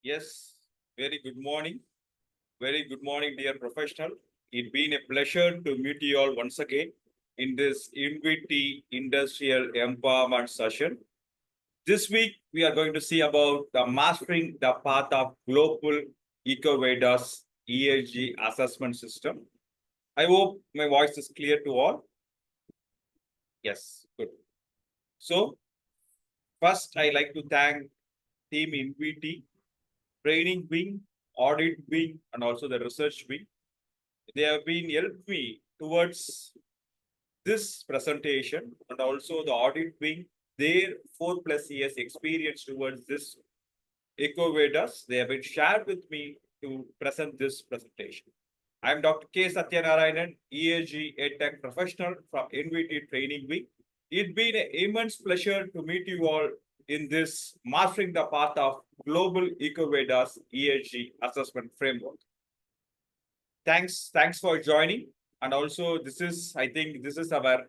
Yes, very good morning. Very good morning, dear professional. It's been a pleasure to meet you all once again in this IINVTY Industrial Empowerment session. This week, we are going to see about the mastering the path of global EcoVadis ESG assessment system. I hope my voice is clear to all. Yes, good. So, first, I like to thank Team IINVTY, training wing, audit wing, and also the research wing. They have been helped me towards this presentation and also the audit wing, their 4+ years experience towards this EcoVadis. They have been shared with me to present this presentation. I'm Dr. K. Satyanarayanan, ESG EdTech professional from NVT Training Wing. It's been an immense pleasure to meet you all in this Mastering the Path of Global EcoVadis ESG Assessment Framework. Thanks for joining. And also, I think this is our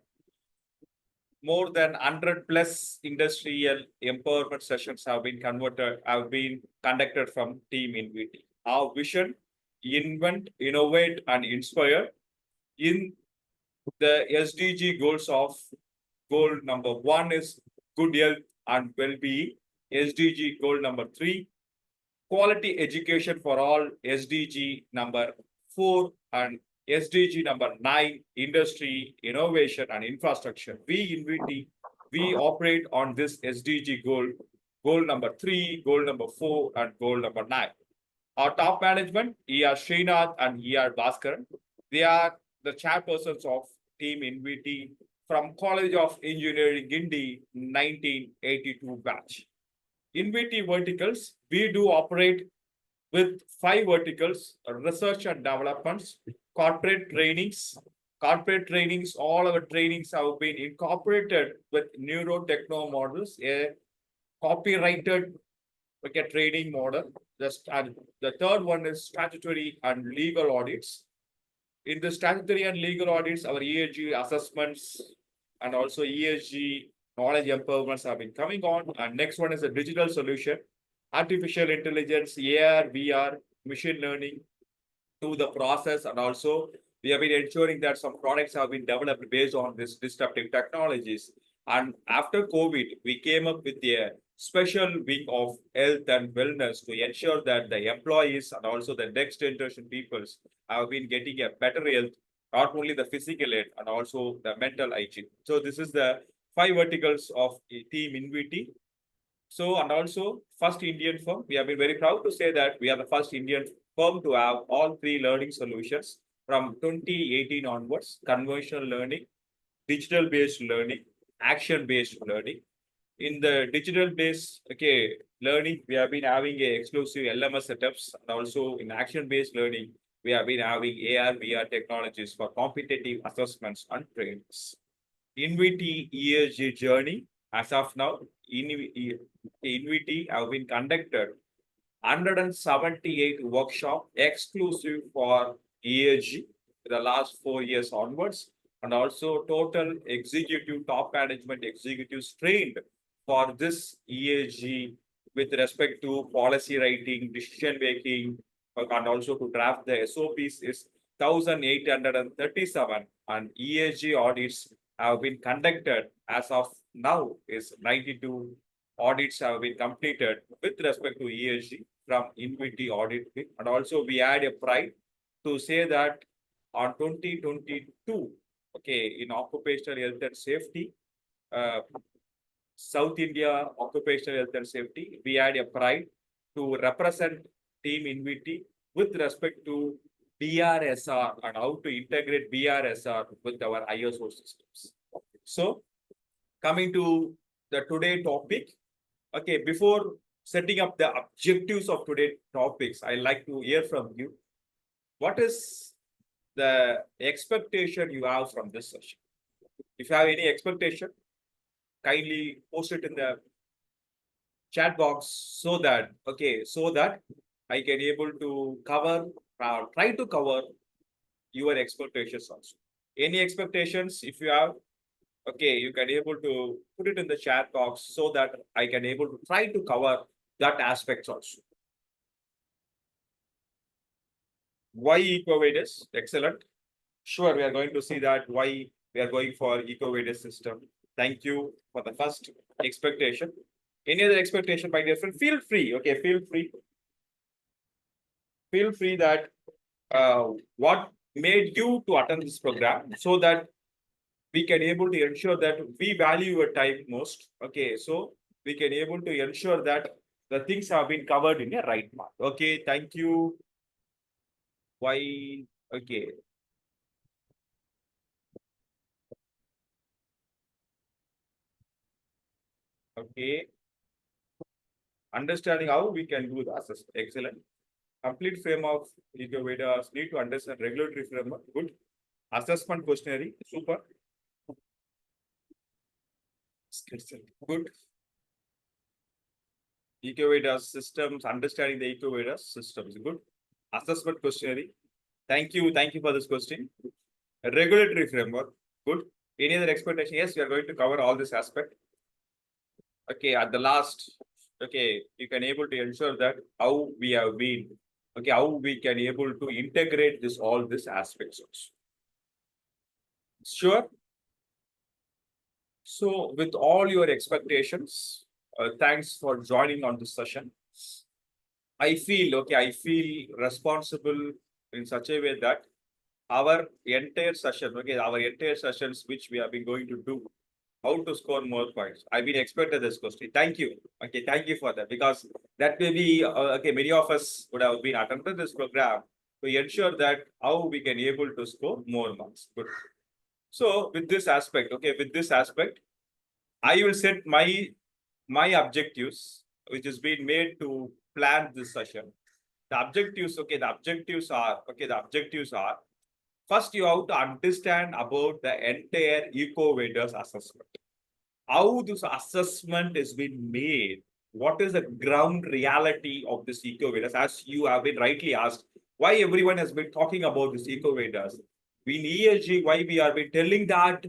more than 100+ industrial empowerment sessions have been conducted from Team IINVTY. Our vision: invent, innovate, and inspire in the SDG goals of goal number 1 is good health and well-being. SDG goal number 3, quality education for all. SDG number 4, and SDG number 9, industry, innovation, and infrastructure. We operate on this SDG goal number 3, goal number 4, and goal number 9. Our top management, E.R. Srinath and E.R. Bhaskaran, they are the chairpersons of Team IINVTY from College of Engineering, Guindy, 1982 batch. IINVTY verticals, we do operate with 5 verticals: research and developments, corporate trainings. Corporate trainings, all our trainings have been incorporated with neurotechno models, a copyrighted training model. The third one is statutory and legal audits. In the statutory and legal audits, our ESG assessments and also ESG knowledge empowerments have been coming on. And next one is a digital solution, artificial intelligence, AR, VR, machine learning to the process. And also, we have been ensuring that some products have been developed based on this disruptive technologies. And after COVID, we came up with a special wing of health and wellness to ensure that the employees and also the next generation peoples have been getting a better health, not only the physical health and also the mental hygiene. So this is the 5 verticals of Team IINVTY. So, and also first Indian firm, we have been very proud to say that we are the first Indian firm to have all 3 learning solutions from 2018 onwards: conventional learning, digital based learning, action based learning. In the digital based learning, we have been having a exclusive LMS setups, and also in action based learning, we have been having AR VR technologies for competitive assessments and trainings. IINVTY ESG journey, as of now, IINVTY have been conducted 178 workshops exclusive for ESG the last 4 years onwards, and also total executive top management executives trained for this ESG with respect to policy writing, decision making, and also to draft the SOPs is 1,837, and ESG audits have been conducted as of now is 92 audits have been completed with respect to ESG from IINVTY audit. And also we had a pride to say that on 2022, in occupational health and safety, South India occupational health and safety, we had a pride to represent Team IINVTY with respect to BRSR and how to integrate BRSR with our ISO systems. So, coming to the today topic, before setting up the objectives of today's topics, I like to hear from you. What is the expectation you have from this session? If you have any expectation, kindly post it in the chat box so that I can able to cover, try to cover your expectations also. Any expectations, if you have, you can able to put it in the chat box so that I can able to try to cover that aspects also. Why EcoVadis? Excellent. Sure, we are going to see that why we are going for EcoVadis system. Thank you for the first expectation. Any other expectation, my dear friend? Feel free. Okay, feel free. Feel free that what made you to attend this program so that we can able to ensure that we value your time most. Okay, so we can able to ensure that the things have been covered in a right path. Okay, thank you. Why? Okay, okay. Understanding how we can do the assessment. Excellent. Complete frame of EcoVadis, need to understand regulatory framework. Good. Assessment questionnaire. Super. Good. EcoVadis systems, understanding the EcoVadis systems. Good. Assessment questionnaire. Thank you. Thank you for this question. Regulatory framework. Good. Any other expectation? Yes, we are going to cover all this aspect. Okay, at the last, okay, you can able to ensure that how we have been, okay, how we can able to integrate this all these aspects also. Sure. So with all your expectations, thanks for joining on this session. I feel, okay, I feel responsible in such a way that our entire session, okay, our entire sessions which we have been going to do, how to score more points. I've been expected this question. Thank you. Okay, thank you for that because that may be okay. Many of us would have been attended this program to ensure that how we can able to score more marks. Good. So with this aspect, okay, with this aspect, I will set my objectives, which has been made to plan this session. The objectives, okay, the objectives are okay. The objectives are first you have to understand about the entire EcoVadis assessment. How this assessment has been made, what is the ground reality of this EcoVadis, as you have been rightly asked, why everyone has been talking about this EcoVadis. We in ESG, why we are been telling that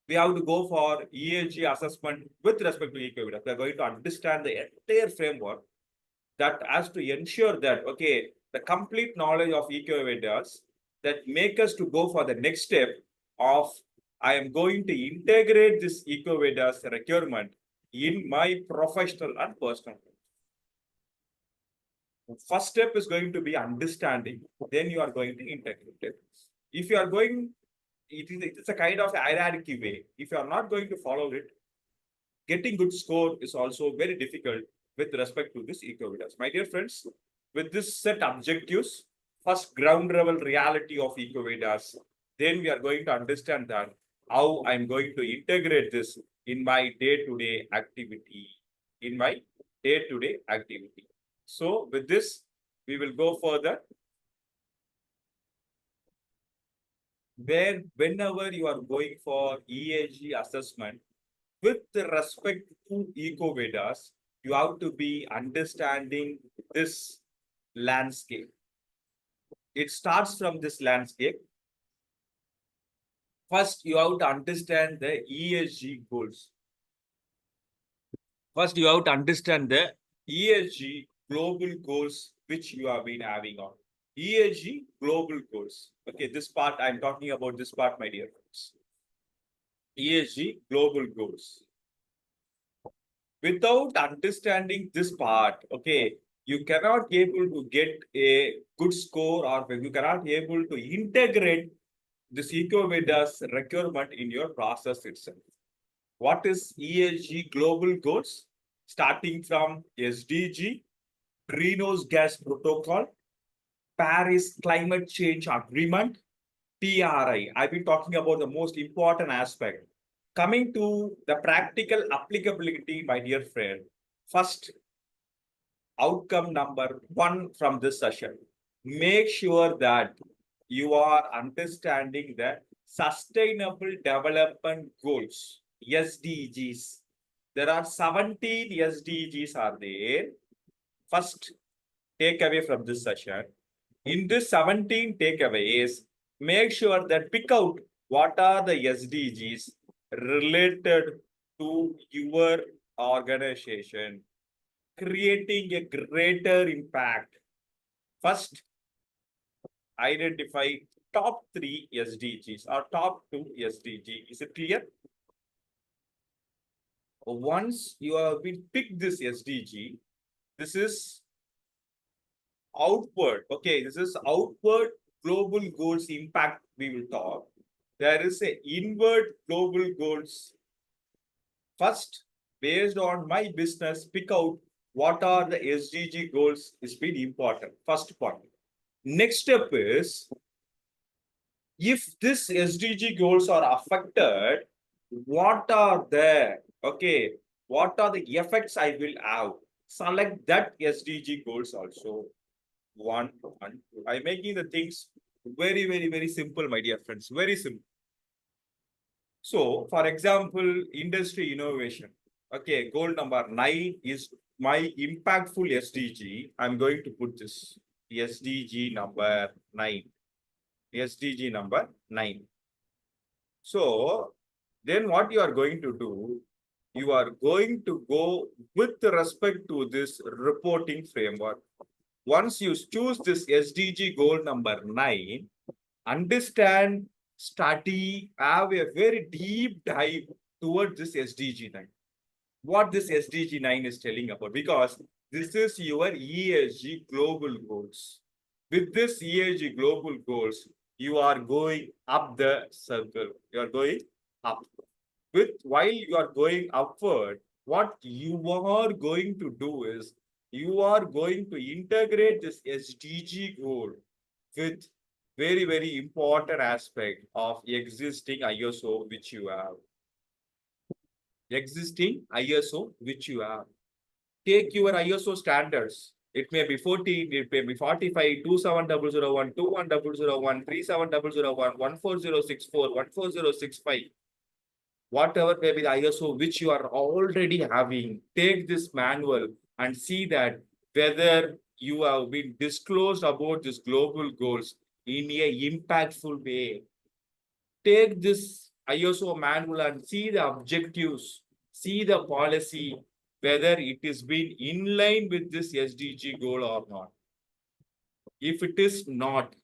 we have to go for ESG assessment with respect to EcoVadis. We are going to understand the entire framework that has to ensure that, okay, the complete knowledge of EcoVadis that make us to go for the next step of I am going to integrate this EcoVadis requirement in my professional and personal. First step is going to be understanding, then you are going to integrate it. If you are going, it's a kind of hierarchy way. If you are not going to follow it, getting good score is also very difficult with respect to this EcoVadis. My dear friends, with this set objectives, first ground level reality of EcoVadis, then we are going to understand that how I'm going to integrate this in my day-to-day activity, in my day-to-day activity. So with this, we will go further. Where whenever you are going for ESG assessment, with respect to EcoVadis, you have to be understanding this landscape. It starts from this landscape. First, you have to understand the ESG goals. First, you have to understand the ESG global goals which you have been having on. ESG global goals. Okay, this part, I'm talking about this part, my dear friends. ESG global goals. Without understanding this part, okay, you cannot be able to get a good score or you cannot be able to integrate this EcoVadis requirement in your process itself. What is ESG global goals? Starting from SDG, Greenhouse Gas Protocol, Paris Climate Change Agreement, PRI. I've been talking about the most important aspect. Coming to the practical applicability, my dear friend, first outcome number one from this session, make sure that you are understanding the sustainable development goals, SDGs. There are 17 SDGs are there. First takeaway from this session. In this 17 takeaways, make sure that pick out what are the SDGs related to your organization, creating a greater impact. First, identify top 3 SDGs or top 2 SDG. Is it clear? Once you have been picked this SDG, this is outward. Okay, this is outward global goals impact we will talk. There is a inward global goals. First, based on my business, pick out what are the SDG goals is very important. First point. Next step is, if this SDG goals are affected, what are there? Okay, what are the effects I will have? Select that SDG goals also. One. I'm making the things very, very, very simple, my dear friends. Very simple. So, for example, industry innovation. Okay, goal number 9 is my impactful SDG. I'm going to put this SDG number 9. SDG number 9. So, then what you are going to do, you are going to go with respect to this reporting framework. Once you choose this SDG goal number 9, understand, study, have a very deep dive towards this SDG 9. What this SDG 9 is telling about, because this is your ESG global goals. With this ESG global goals, you are going up the circle. You are going up. While you are going upward, what you are going to do is you are going to integrate this SDG goal with very, very important aspect of existing ISO which you have. Existing ISO which you have. Take your ISO standards. It may be 14, it may be 45, 27001, 21001, 37001, 14064, 14065. Whatever may be the ISO which you are already having, take this manual and see that whether you have been disclosed about these global goals in a impactful way. Take this ISO manual and see the objectives, see the policy, whether it is been in line with this SDG goal or not. If it is not,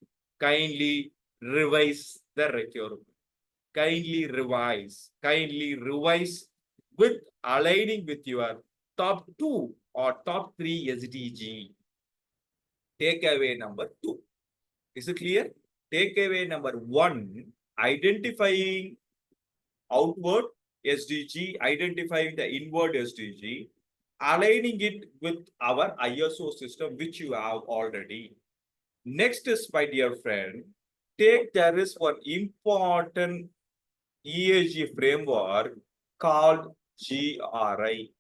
kindly revise the requirement. Kindly revise with aligning with your top 2 or top 3 SDG. Takeaway number 2. Is it clear? Takeaway number 1, identifying outward SDG, identifying the inward SDG, aligning it with our ISO system, which you have already. Next is, my dear friend, there is one important ESG framework called GRI,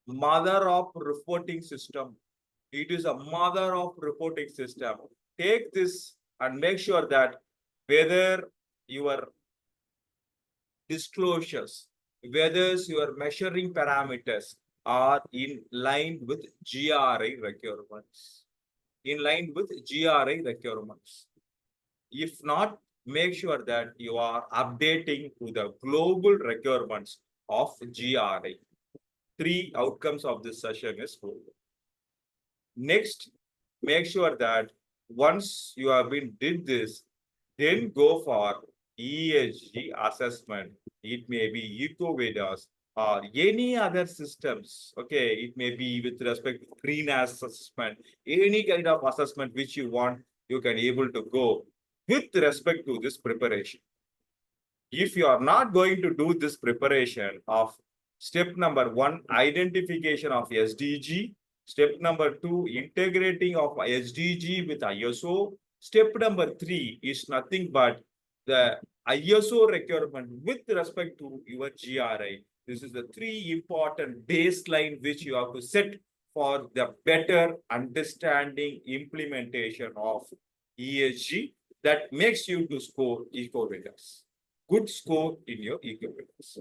Mother of Reporting System. It is a mother of reporting system. Take this and make sure that whether your disclosures, whether your measuring parameters are in line with GRI requirements. In line with GRI requirements. If not, make sure that you are updating to the global requirements of GRI. 3 outcomes of this session is good. Next, make sure that once you have been did this, then go for ESG assessment. It may be EcoVadis or any other systems. Okay, it may be with respect to green assessment, any kind of assessment which you want, you can able to go with respect to this preparation. If you are not going to do this preparation of step number 1, identification of SDG, step number 2, integrating of SDG with ISO, step number 3 is nothing but the ISO requirement with respect to your GRI. This is the 3 important baseline which you have to set for the better understanding implementation of ESG that makes you to score EcoVadis. Good score in your EcoVadis.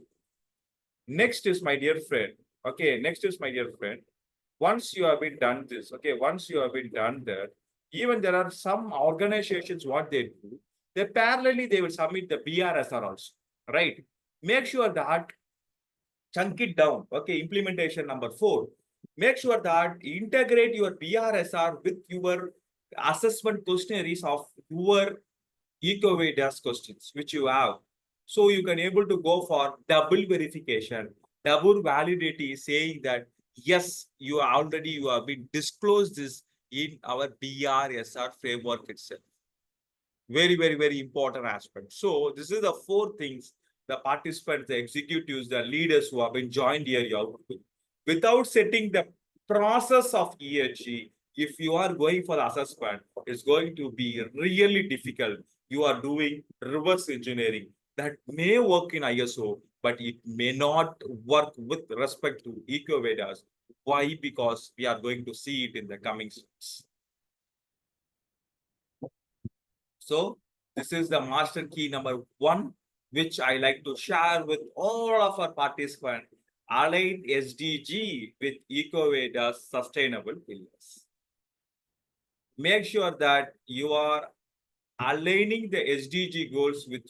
Next is, my dear friend. Okay, next is, my dear friend. Once you have been done this, okay, once you have been done that, even there are some organizations, what they do, they parallelly, they will submit the BRSR also, right? Make sure that, chunk it down, okay, implementation number 4. Make sure that integrate your BRSR with your assessment questionnaires of your EcoVadis questions, which you have. So you can able to go for double verification, double validity, saying that yes, you have been disclosed this in our BRSR framework itself. Very, very, very important aspect. So this is the four things the participants, the executives, the leaders who have been joined here, without setting the process of ESG, if you are going for the assessment, it's going to be really difficult. You are doing reverse engineering that may work in ISO, but it may not work with respect to EcoVadis. Why? Because we are going to see it in the coming slides. So this is the master key number 1, which I like to share with all of our participants. Align SDG with EcoVadis sustainable pillars. Make sure that you are aligning the SDG goals with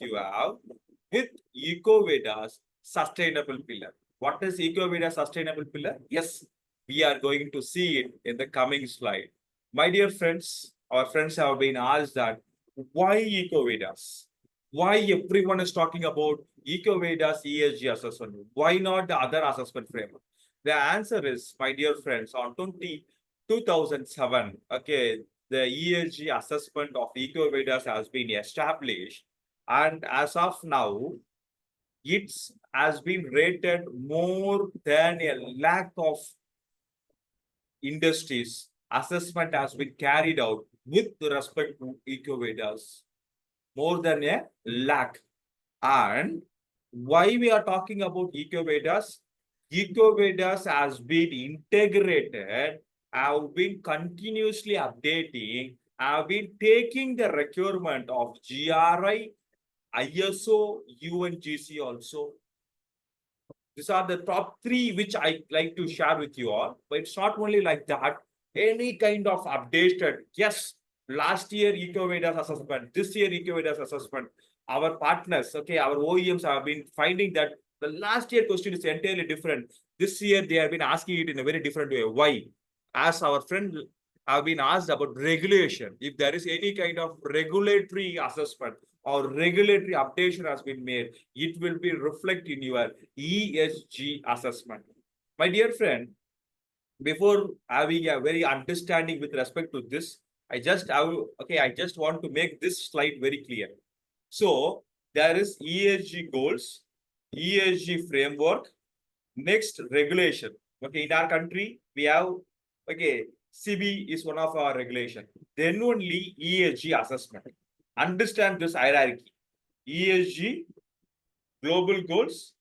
EcoVadis sustainable pillar. What is EcoVadis sustainable pillar? Yes, we are going to see it in the coming slide. My dear friends, our friends have been asked that why EcoVadis? Why everyone is talking about EcoVadis ESG assessment? Why not the other assessment framework? The answer is, my dear friends, on 2007, okay, the ESG assessment of EcoVadis has been established, and as of now, it has been rated more than a lakh of industries. Assessment has been carried out with respect to EcoVadis, more than a lakh. And why we are talking about EcoVadis? EcoVadis has been integrated, have been continuously updating, have been taking the requirement of GRI, ISO, UNGC also. These are the top 3 which I like to share with you all. But it's not only like that. Any kind of updated, yes, last year EcoVadis assessment, this year EcoVadis assessment, our partners, okay, our OEMs have been finding that the last year question is entirely different. This year they have been asking it in a very different way. Why? As our friend have been asked about regulation, if there is any kind of regulatory assessment or regulatory updation has been made, it will be reflected in your ESG assessment. My dear friend, before having a very understanding with respect to this, I just want to make this slide very clear. So there is ESG goals, ESG framework, next regulation. Okay, in our country, we have, okay, CB is one of our regulation. Then only ESG assessment. Understand this hierarchy. ESG, global goals.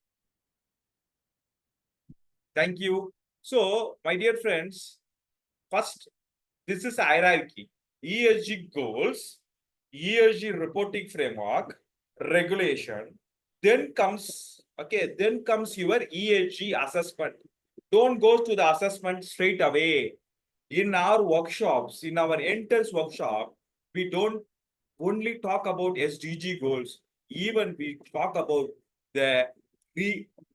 Thank you. So, my dear friends, first, this is hierarchy. ESG goals, ESG reporting framework, regulation. Then comes, okay, then comes your ESG assessment. Don't go to the assessment straight away. In our workshops, in our enters workshop, we don't only talk about SDG goals. Even we talk about the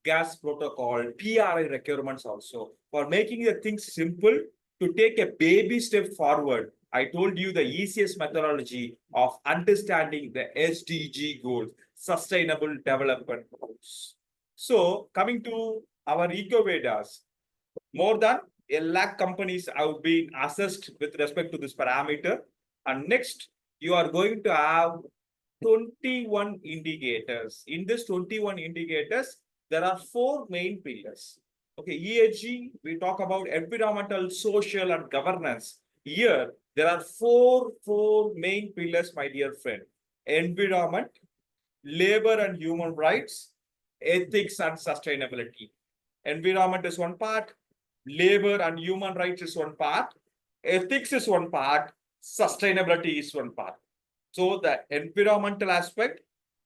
gas protocol, PRI requirements also. For making the things simple, to take a baby step forward, I told you the easiest methodology of understanding the SDG goals, sustainable development goals. So coming to our EcoVadis, more than a lakh companies have been assessed with respect to this parameter. And next, you are going to have 21 indicators. In this 21 indicators, there are 4 main pillars. Okay, ESG, we talk about environmental, social, and governance. Here, there are four main pillars, my dear friend. Environment, labor and human rights, ethics and sustainability. Environment is one part, labor and human rights is one part, ethics is one part, sustainability is one part. So the environmental aspect,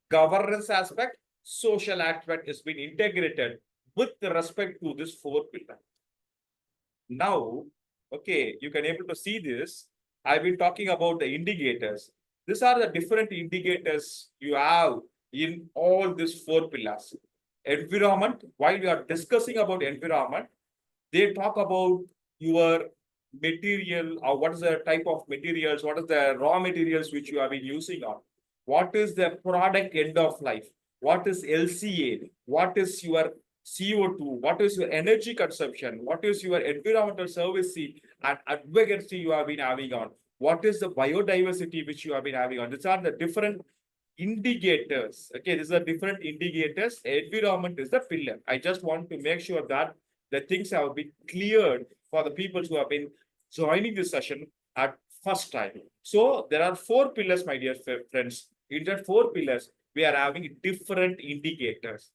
governance aspect, social aspect has been integrated with respect to this 4 pillars. Now, okay, you can able to see this. I've been talking about the indicators. These are the different indicators you have in all these 4 pillars. Environment, while we are discussing about environment, they talk about your material, or what is the type of materials, what is the raw materials which you have been using on, what is the product end of life, what is LCA, what is your CO2, what is your energy consumption, what is your environmental service and advocacy you have been having on, what is the biodiversity which you have been having on. These are the different indicators. Okay, these are different indicators. Environment is the pillar. I just want to make sure that the things have been cleared for the people who have been joining this session at first time. So there are four pillars, my dear friends. In that four pillars, we are having different indicators.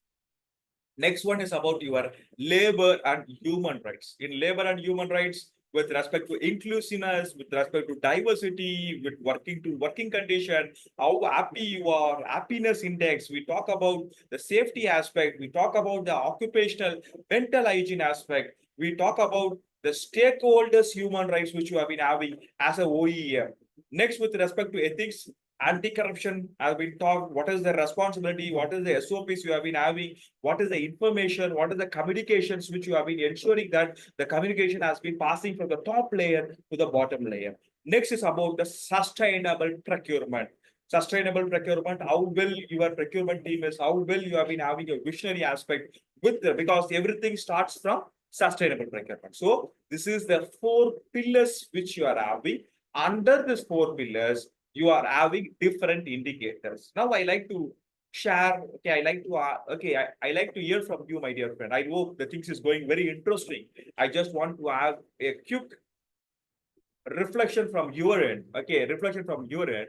Next one is about your labor and human rights. In labor and human rights, with respect to inclusiveness, with respect to diversity, with working condition, how happy you are, happiness index. We talk about the safety aspect. We talk about the occupational mental hygiene aspect. We talk about the stakeholders' human rights, which you have been having as a OEM. Next, with respect to ethics, anti-corruption has been talked. What is the responsibility? What is the SOPs you have been having? What is the information? What is the communications which you have been ensuring that the communication has been passing from the top layer to the bottom layer? Next is about the sustainable procurement. Sustainable procurement, how well your procurement team is, how well you have been having a visionary aspect with the, because everything starts from sustainable procurement. So this is the four pillars which you are having. Under these four pillars, you are having different indicators. Now I like to share, okay, I like to hear from you, my dear friend. I hope the things is going very interesting. I just want to have a quick reflection from your end. Okay, reflection from your end.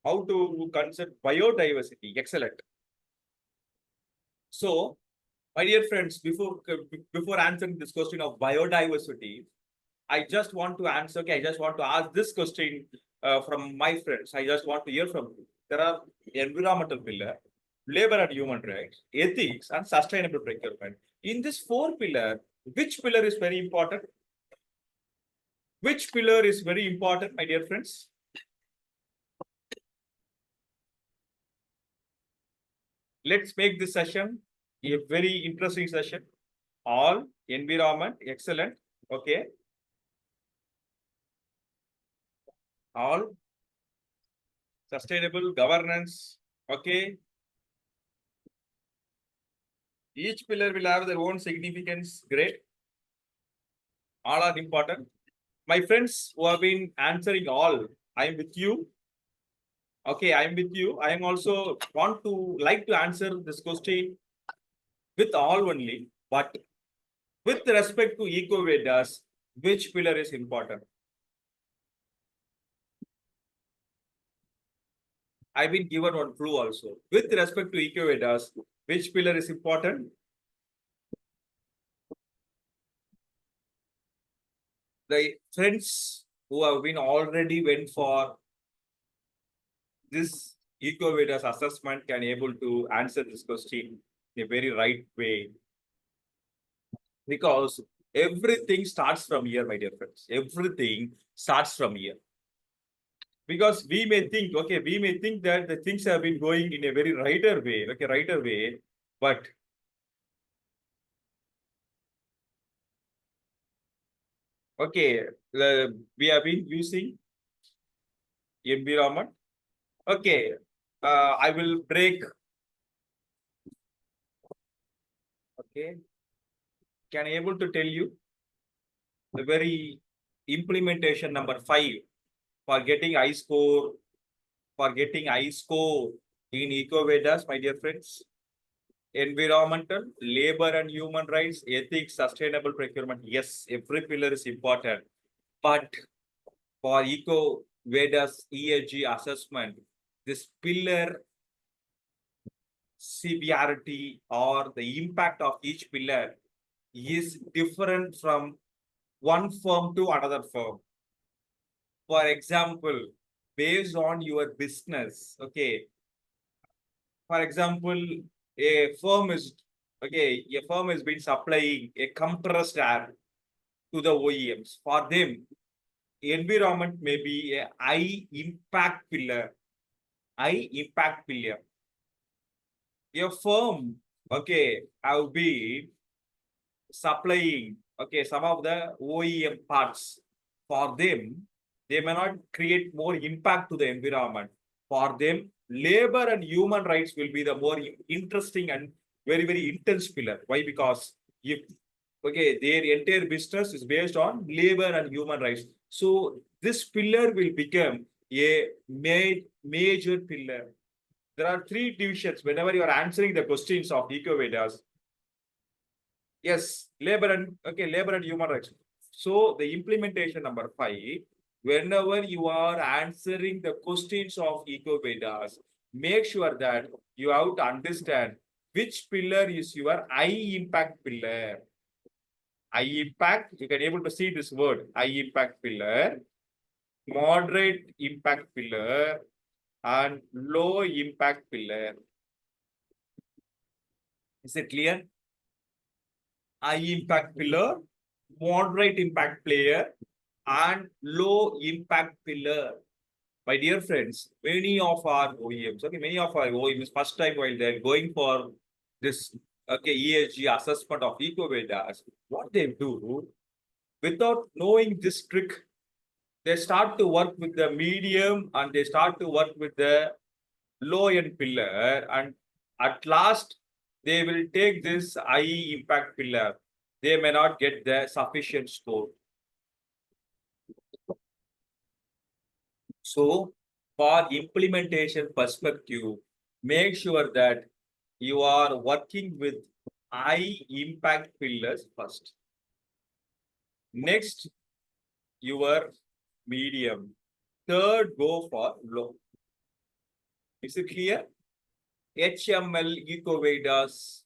How to concept biodiversity. Excellent. So, my dear friends, before answering this question of biodiversity, I just want to answer, okay, I just want to ask this question from my friends. I just want to hear from you. There are environmental pillar, labor and human rights, ethics, and sustainable procurement. In this four pillar, which pillar is very important? Which pillar is very important, my dear friends? Let's make this session a very interesting session. All environment, excellent. Okay. All sustainable governance. Okay. Each pillar will have their own significance. Great. All are important. My friends who have been answering all, I am with you. Okay, I am with you. I am also want to like to answer this question with all only, but with respect to EcoVadis, which pillar is important? I've been given one clue also. With respect to EcoVadis, which pillar is important? The friends who have been already went for this EcoVadis assessment can able to answer this question in a very right way. Because everything starts from here, my dear friends. Everything starts from here. Because we may think, okay, we may think that the things have been going in a very righter way, okay, righter way, but okay, we have been using environment. Okay, I will break. Okay, can I able to tell you the very implementation number 5 for getting I score, for getting I score in EcoVadis, my dear friends? Environmental, labor and human rights, ethics, sustainable procurement. Yes, every pillar is important. But for EcoVadis ESG assessment, this pillar severity or the impact of each pillar is different from one firm to another firm. For example, based on your business, okay. For example, a firm is a firm has been supplying a compressed air to the OEMs. For them, environment may be a high impact pillar. High impact pillar. A firm, okay, have been supplying, okay, some of the OEM parts. For them, they may not create more impact to the environment. For them, labor and human rights will be the more interesting and very, very intense pillar. Why? Because if, okay, their entire business is based on labor and human rights. So this pillar will become a major pillar. There are three divisions whenever you are answering the questions of EcoVadis. Yes, labor and human rights. So the implementation number 5, whenever you are answering the questions of EcoVadis, make sure that you have to understand which pillar is your high impact pillar. High impact, you can able to see this word, high impact pillar, moderate impact pillar, and low impact pillar. Is it clear? High impact pillar, moderate impact player, and low impact pillar. My dear friends, many of our OEMs, okay, many of our OEMs, first time while they're going for this, okay, ESG assessment of EcoVadis, what they do, without knowing this trick, they start to work with the medium and they start to work with the low end pillar, and at last they will take this high impact pillar. They may not get the sufficient score. So for implementation perspective, make sure that you are working with high impact pillars first. Next, your medium. Third, go for low. Is it clear? HML EcoVadis,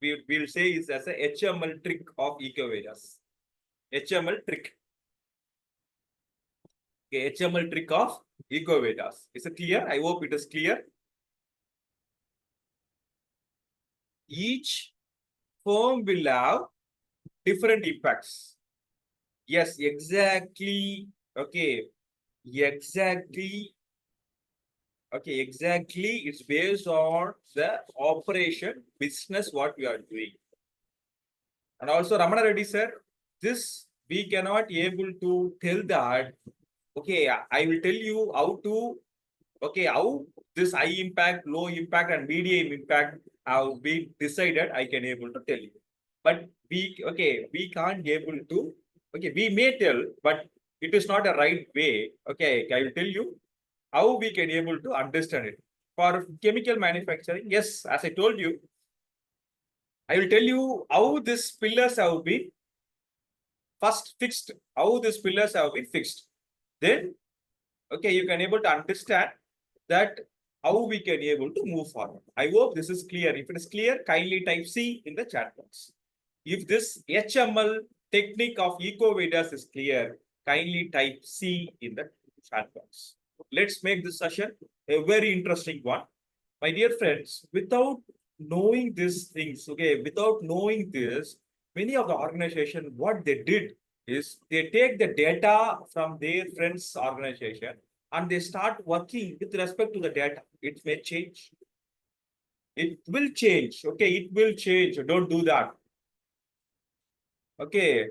we will say is as a HML trick of EcoVadis. HML trick. Okay, HML trick of EcoVadis. Is it clear? I hope it is clear. Each firm will have different impacts. Yes, exactly. Okay, exactly. Okay, exactly. It's based on the operation business what we are doing. And also, Ramana Reddy sir, this we cannot able to tell that. Okay, I will tell you how to. Okay, how this high impact, low impact, and medium impact have been decided. I can able to tell you, but we can't be able to. Okay, we may tell, but it is not a right way. Okay, I will tell you how we can able to understand it. For chemical manufacturing, yes, as I told you, I will tell you how these pillars have been first fixed, how these pillars have been fixed. Then, okay, you can able to understand that how we can able to move forward. I hope this is clear. If it is clear, kindly type C in the chat box. If this HML technique of EcoVadis is clear, kindly type C in the chat box. Let's make this session a very interesting one. My dear friends, without knowing these things, okay, without knowing this, many of the organization, what they did is they take the data from their friends' organization and they start working with respect to the data. It may change. It will change. Okay, it will change. Don't do that. Okay,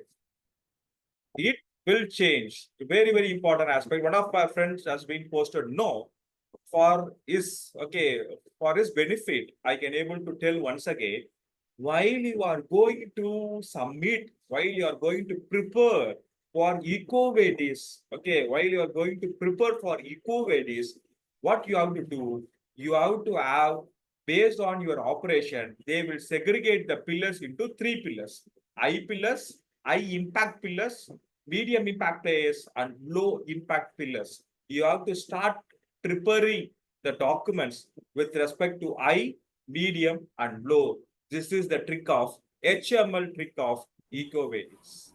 it will change. Very, very important aspect. One of my friends has been posted no. For his for his benefit, I can able to tell once again, while you are going to submit, while you are going to prepare for EcoVadis, okay, while you are going to prepare for EcoVadis, what you have to do, you have to have, based on your operation, they will segregate the pillars into 3 pillars: high pillars, high impact pillars, medium impact pillars, and low impact pillars. You have to start preparing the documents with respect to high, medium, and low. This is the trick of HML trick of EcoVadis.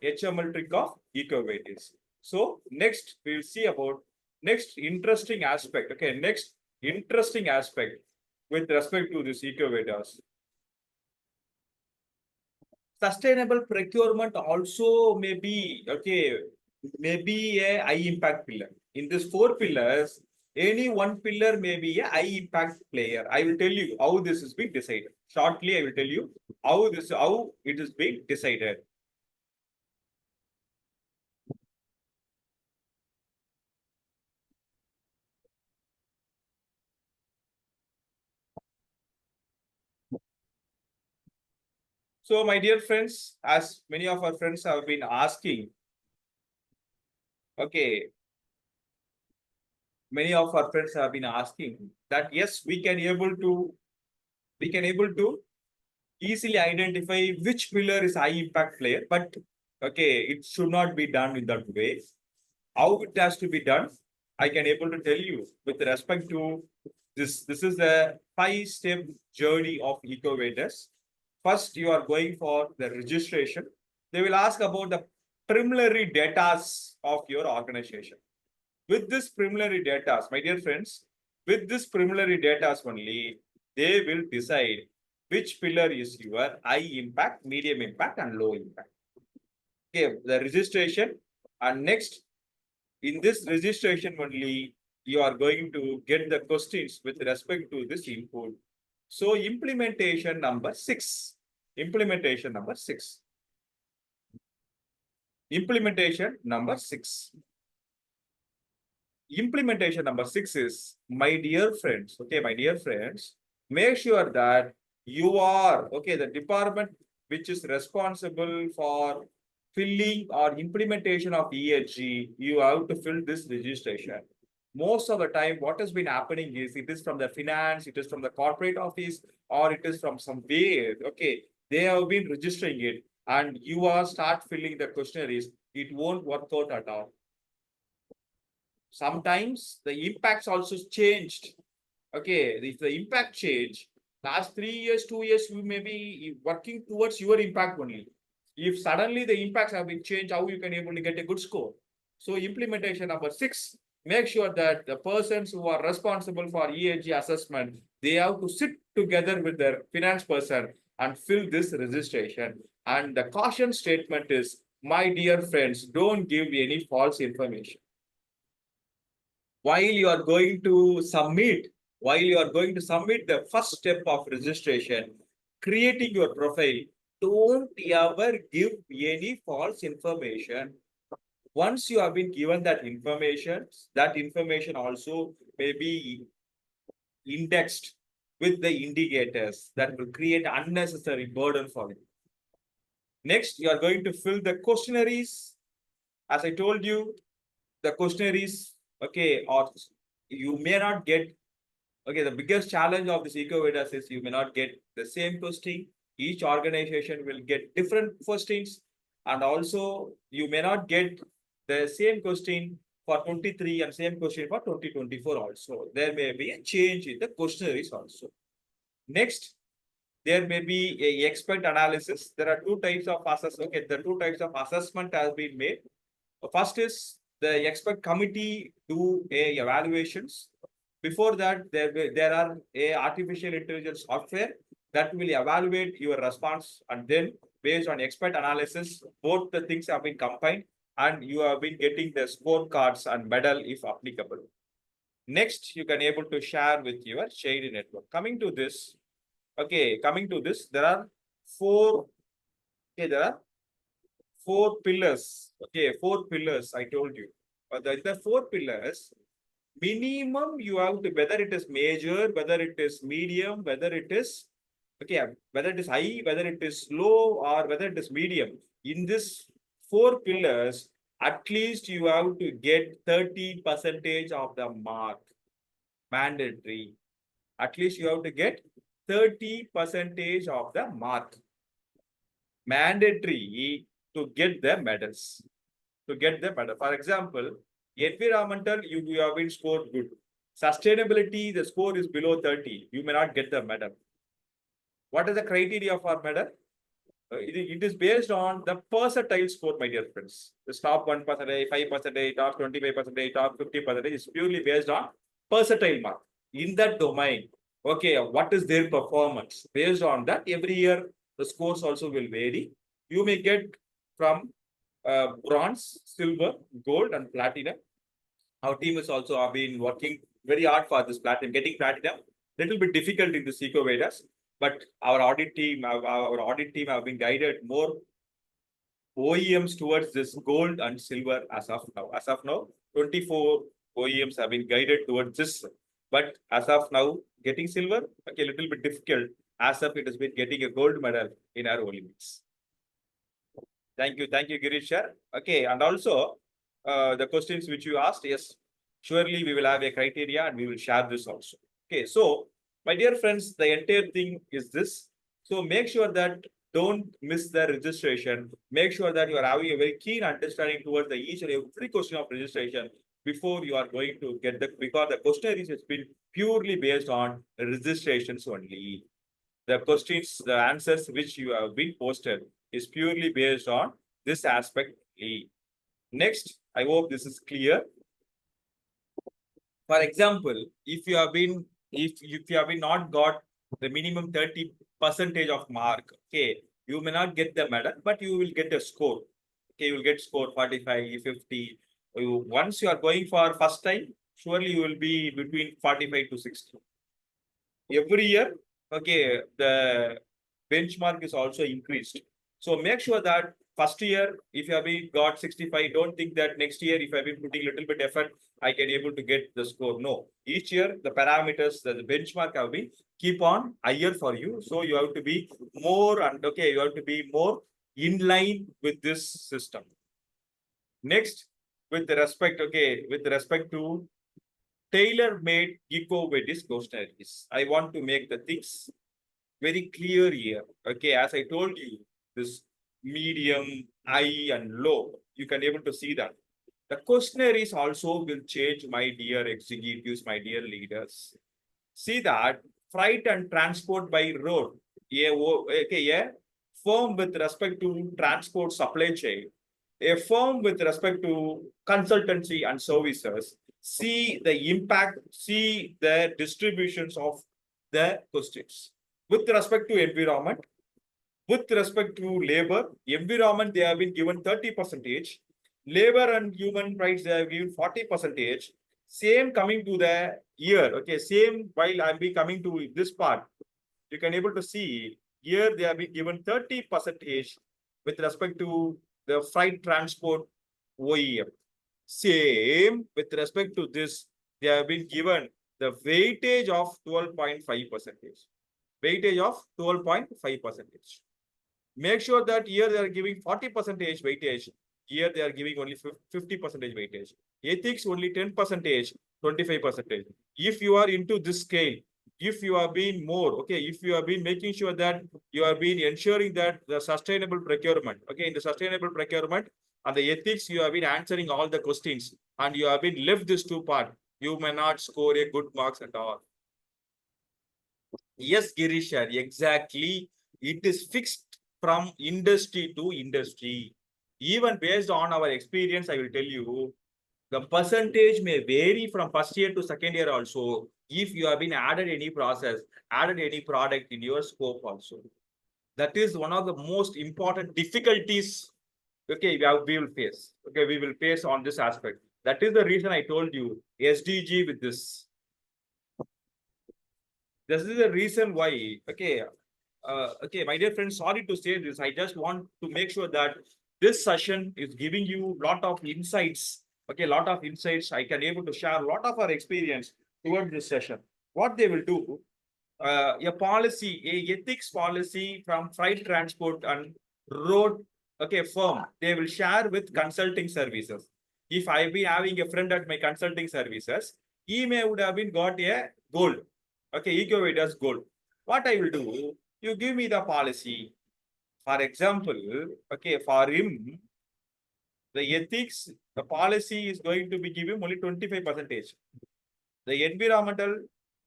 HML trick of EcoVadis. So next we will see about next interesting aspect. Okay, next interesting aspect with respect to this EcoVadis. Sustainable procurement also may be okay, maybe a high impact pillar. In these 4 pillars, Any one pillar may be a high impact player. I will tell you how this is being decided. Shortly, I will tell you how it is being decided. So, my dear friends, as many of our friends have been asking, okay, many of our friends have been asking that yes, we can able to easily identify which pillar is high impact player, but okay, it should not be done in that way. How it has to be done, I can able to tell you with respect to this. This is the 5-step journey of EcoVadis. First, you are going for the registration. They will ask about the preliminary data of your organization. With this preliminary data, my dear friends, with this preliminary data only, they will decide which pillar is your high impact, medium impact, and low impact. Okay, the registration. And next, in this registration only, you are going to get the questions with respect to this input. So implementation number 6. Implementation number 6. Implementation number 6. Implementation number 6 is, my dear friends, okay, my dear friends, make sure that you are, okay, the department which is responsible for filling or implementation of ESG, you have to fill this registration. Most of the time, what has been happening is it is from the finance, it is from the corporate office, or it is from some way, okay, they have been registering it, and you are start filling the questionnaires, it won't work out at all. Sometimes the impacts also changed. Okay, if the impact change, last 3 years, 2 years, you may be working towards your impact only. If suddenly the impacts have been changed, how you can able to get a good score? So implementation number 6, make sure that the persons who are responsible for ESG assessment, they have to sit together with their finance person and fill this registration. And the caution statement is, my dear friends, don't give any false information. While you are going to submit, the first step of registration, creating your profile, don't ever give any false information. Once you have been given that information also may be indexed with the indicators that will create unnecessary burden for you. Next, you are going to fill the questionnaires. As I told you, the questionnaires, okay, or you may not get. Okay, the biggest challenge of this EcoVadis is you may not get the same question. Each organization will get different questions, and also you may not get the same question for 23 and same question for 2024 also. There may be a change in the questionnaires also. Next, there may be a expert analysis. There are two types of assessment. Okay, the two types of assessment has been made. First is the expert committee do a evaluations. Before that, there are a artificial intelligence software that will evaluate your response, and then based on expert analysis, both the things have been combined, and you have been getting the scorecards and medal if applicable. Next, you can able to share with your shared network. Coming to this, there are four. Okay, there are four pillars. Okay, four pillars. I told you. But the four pillars, minimum you have to, whether it is major, whether it is medium, whether it is whether it is high, whether it is low, or whether it is medium. In this four pillars, at least you have to get 30% of the mark. Mandatory. At least you have to get 30% of the mark. Mandatory to get the medals. To get the medal. For example, environmental, you have been scored good. Sustainability, the score is below 30. You may not get the medal. What is the criteria for medal? It is based on the percentile score, my dear friends. The top 1%, 5%, top 25%, top 50% is purely based on percentile mark. In that domain, okay, what is their performance? Based on that, every year the scores also will vary. You may get from bronze, silver, gold, and platinum. Our team has also been working very hard for this platinum. Getting platinum, little bit difficult in this EcoVadis, but our audit team have been guided more OEMs towards this gold and silver as of now. As of now, 24 OEMs have been guided towards this. But as of now, getting silver, okay, a little bit difficult. As of it has been getting a gold medal in our Olympics. Thank you, Girish sir. Okay, and also the questions which you asked, yes, surely we will have a criteria and we will share this also. Okay, so my dear friends, the entire thing is this. So make sure that don't miss the registration. Make sure that you are having a very keen understanding towards the each and every question of registration before you are going to get the, because the questionnaire has been purely based on registrations only. The questions, the answers which you have been posted is purely based on this aspect only. Next, I hope this is clear. For example, if you have been not got the minimum 30% of mark, okay, you may not get the medal, but you will get a score. Okay, you will get score 45, 50. Once you are going for first time, surely you will be between 45 to 60. Every year, okay, the benchmark is also increased. So make sure that first year, if you have been got 65, don't think that next year, if I've been putting a little bit effort, I can able to get the score. No, each year the parameters, the benchmark have been keep on higher for you. So you have to be more and okay, you have to be more in line with this system. Next, with respect to tailor-made EcoVadis questionnaires, I want to make the things very clear here. Okay, as I told you, this medium, high, and low, you can able to see that. The questionnaires also will change, my dear executives, my dear leaders. See that freight and transport by road, a firm with respect to transport supply chain, a firm with respect to consultancy and services, see the impact, see the distributions of the questions. With respect to environment, with respect to labor, environment, they have been given 30%. Labor and human rights, they have given 40%. Same coming to the year. Okay, same while I'll be coming to this part. You can able to see here they have been given 30% with respect to the freight transport OEM. Same with respect to this, they have been given the weightage of 12.5%. Weightage of 12.5%. Make sure that here they are giving 40% weightage. Here they are giving only 50% weightage. Ethics only 10%, 25%. If you are into this scale, if you have been more, okay, if you have been making sure that you have been ensuring that the sustainable procurement, okay, in the sustainable procurement and the ethics, you have been answering all the questions and you have been left this two part, you may not score a good marks at all. Yes, Girish, exactly. It is fixed from industry to industry. Even based on our experience, I will tell you, the percentage may vary from first year to second year also. If you have been added any process, added any product in your scope also. That is one of the most important difficulties, okay, we will face. Okay, we will face on this aspect. That is the reason I told you SDG with this. This is the reason why, okay, okay, my dear friends, sorry to say this. I just want to make sure that this session is giving you a lot of insights. Okay, a lot of insights. I can able to share a lot of our experience towards this session. What they will do, a policy, a ethics policy from freight transport and road, okay, firm, they will share with consulting services. If I be having a friend at my consulting services, he may would have been got a gold. Okay, EcoVadis gold. What I will do, you give me the policy. For example, okay, for him, the ethics, the policy is going to be given only 25%. The environmental,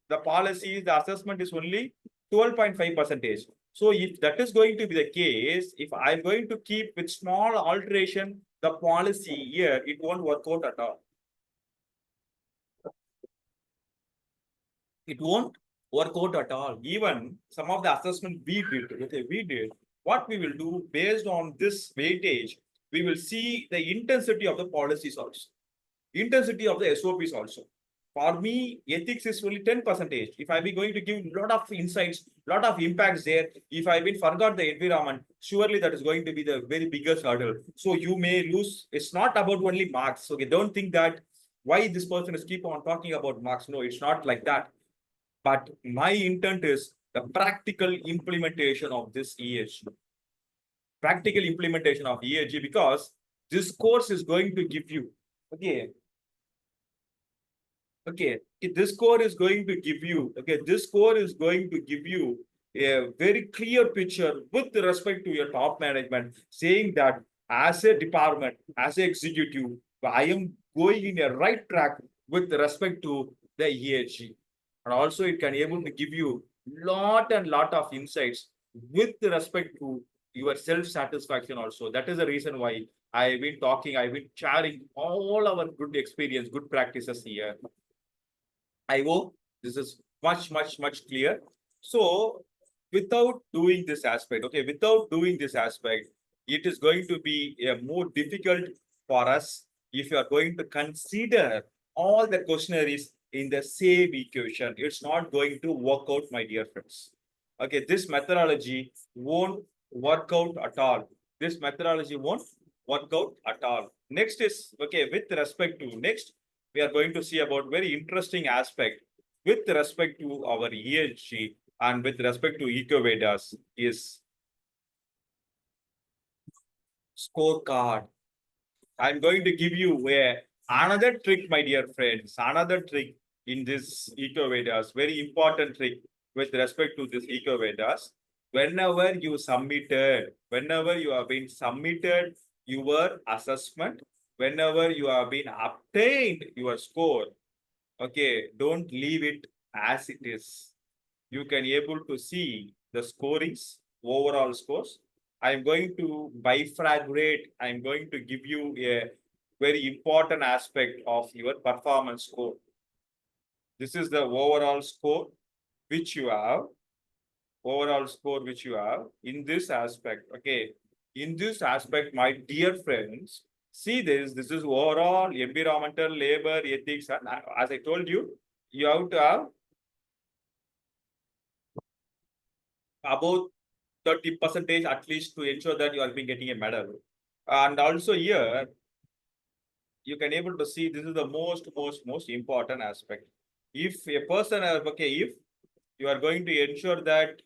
the policy, the assessment is only 12.5%. So if that is going to be the case, if I'm going to keep with small alteration, the policy here, it won't work out at all. It won't work out at all. Even some of the assessment we did, okay, what we will do based on this weightage, we will see the intensity of the policies also, intensity of the SOPs also. For me, ethics is only 10%. If I be going to give a lot of insights, lot of impacts there, if I been forgot the environment, surely that is going to be the very biggest hurdle. So you may lose. It's not about only marks. Okay, don't think that why this person is keep on talking about marks. No, it's not like that. But my intent is the practical implementation of this ESG. Practical implementation of ESG, because this course is going to give you, okay, okay, this core is going to give you, okay, this core is going to give you a very clear picture with respect to your top management, saying that as a department, as an executive, I am going in a right track with respect to the ESG. And also it can able to give you lot and lot of insights with respect to your self-satisfaction also. That is the reason why I've been talking, I've been sharing all our good experience, good practices here. I hope this is much clear. So without doing this aspect, okay, without doing this aspect, it is going to be a more difficult for us if you are going to consider all the questionnaires in the same equation. It's not going to work out, my dear friends. Okay, this methodology won't work out at all. This methodology won't work out at all. Next is, okay, with respect to next, we are going to see about very interesting aspect with respect to our ESG and with respect to EcoVadis is scorecard. I'm going to give you another trick, my dear friends, another trick in this EcoVadis, very important trick with respect to this EcoVadis. Whenever you have been submitted your assessment, whenever you have been obtained your score, okay, don't leave it as it is. You can able to see the scorings, overall scores. I'm going to bifurcate. I'm going to give you a very important aspect of your performance score. This is the overall score which you have. Overall score which you have in this aspect. Okay. In this aspect, my dear friends, see this. This is overall environmental, labor, ethics. And as I told you, you have to have about 30% at least to ensure that you are being getting a medal. And also here, you can able to see this is the most important aspect. If a person, okay, if you are going to ensure that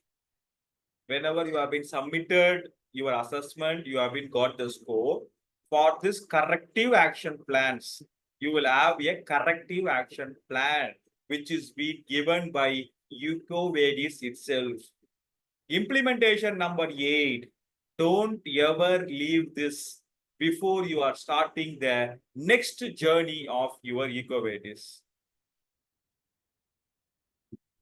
whenever you have been submitted your assessment, you have been got the score for this corrective action plans. You will have a corrective action plan which is being given by EcoVadis itself. Implementation number 8. Don't ever leave this before you are starting the next journey of your EcoVadis.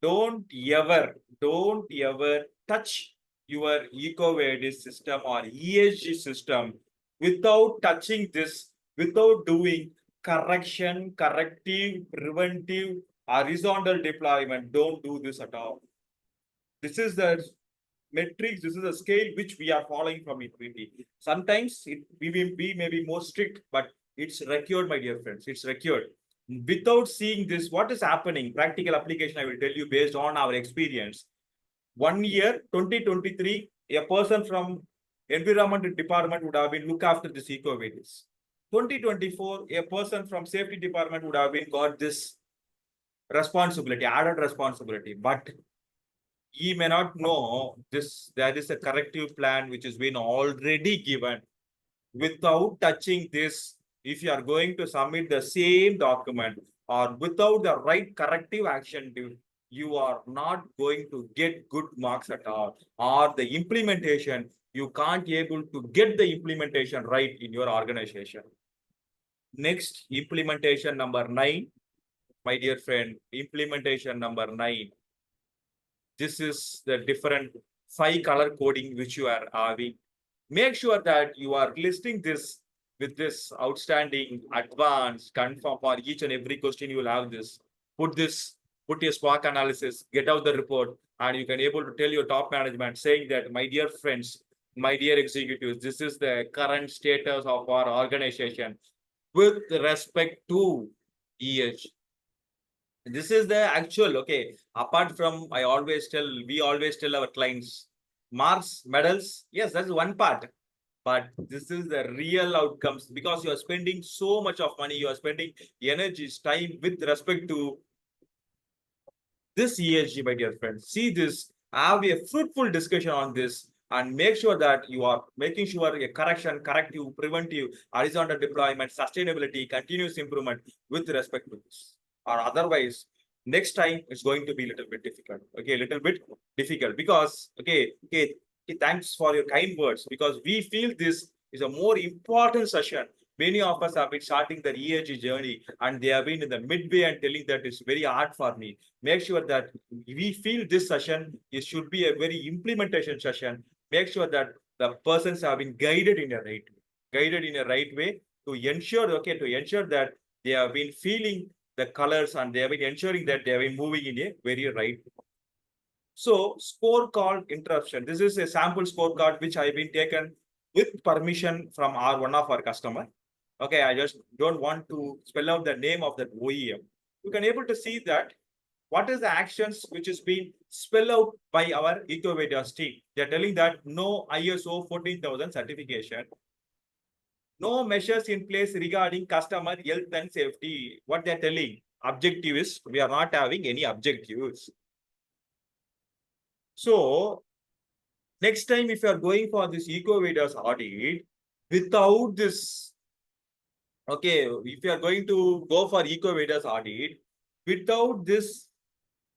Don't ever touch your EcoVadis system or ESG system without touching this, without doing correction, corrective, preventive, horizontal deployment. Don't do this at all. This is the metrics, this is a scale which we are following from equity. Sometimes we may be more strict, but it's required, my dear friends. It's required. Without seeing this, what is happening? Practical application, I will tell you based on our experience. 1 year, 2023, a person from environment department would have been look after this EcoVadis. 2024, a person from safety department would have been got this responsibility, added responsibility. But he may not know this. There is a corrective plan which has been already given. Without touching this, if you are going to submit the same document or without the right corrective action, you are not going to get good marks at all. Or the implementation, you can't able to get the implementation right in your organization. Next, implementation number 9. My dear friend, implementation number 9. This is the different 5 color coding which you are having. Make sure that you are listing this with this outstanding, advanced, confirm for each and every question you will have this. Put your SWOT analysis, get out the report, and you can able to tell your top management saying that, my dear friends, my dear executives, this is the current status of our organization with respect to ESG. This is the actual, okay. Apart from, we always tell our clients, marks, medals, yes, that's one part. But this is the real outcomes because you are spending so much of money, you are spending energies, time with respect to this ESG, my dear friends. See this, have a fruitful discussion on this and make sure that you are making sure a correction, corrective, preventive, horizontal deployment, sustainability, continuous improvement with respect to this. Or otherwise, next time it's going to be a little bit difficult. Okay, a little bit difficult because, okay, thanks for your kind words because we feel this is a more important session. Many of us have been starting their ESG journey and they have been in the midway and telling that it's very hard for me. Make sure that we feel this session it should be a very implementation session. Make sure that the persons have been guided in a right way to ensure, okay, to ensure that they have been feeling the colors and they have been ensuring that they have been moving in a very right way. So scorecard interruption. This is a sample scorecard which I've been taken with permission from one of our customer. Okay, I just don't want to spell out the name of that OEM. You can able to see that what is the actions which is being spelled out by our EcoVadis team. They're telling that no ISO 14,000 certification, no measures in place regarding customer health and safety. What they're telling, objective is we are not having any objectives. So next time, if you are going for this EcoVadis audit, without this, okay, if you are going to go for EcoVadis audit, without this,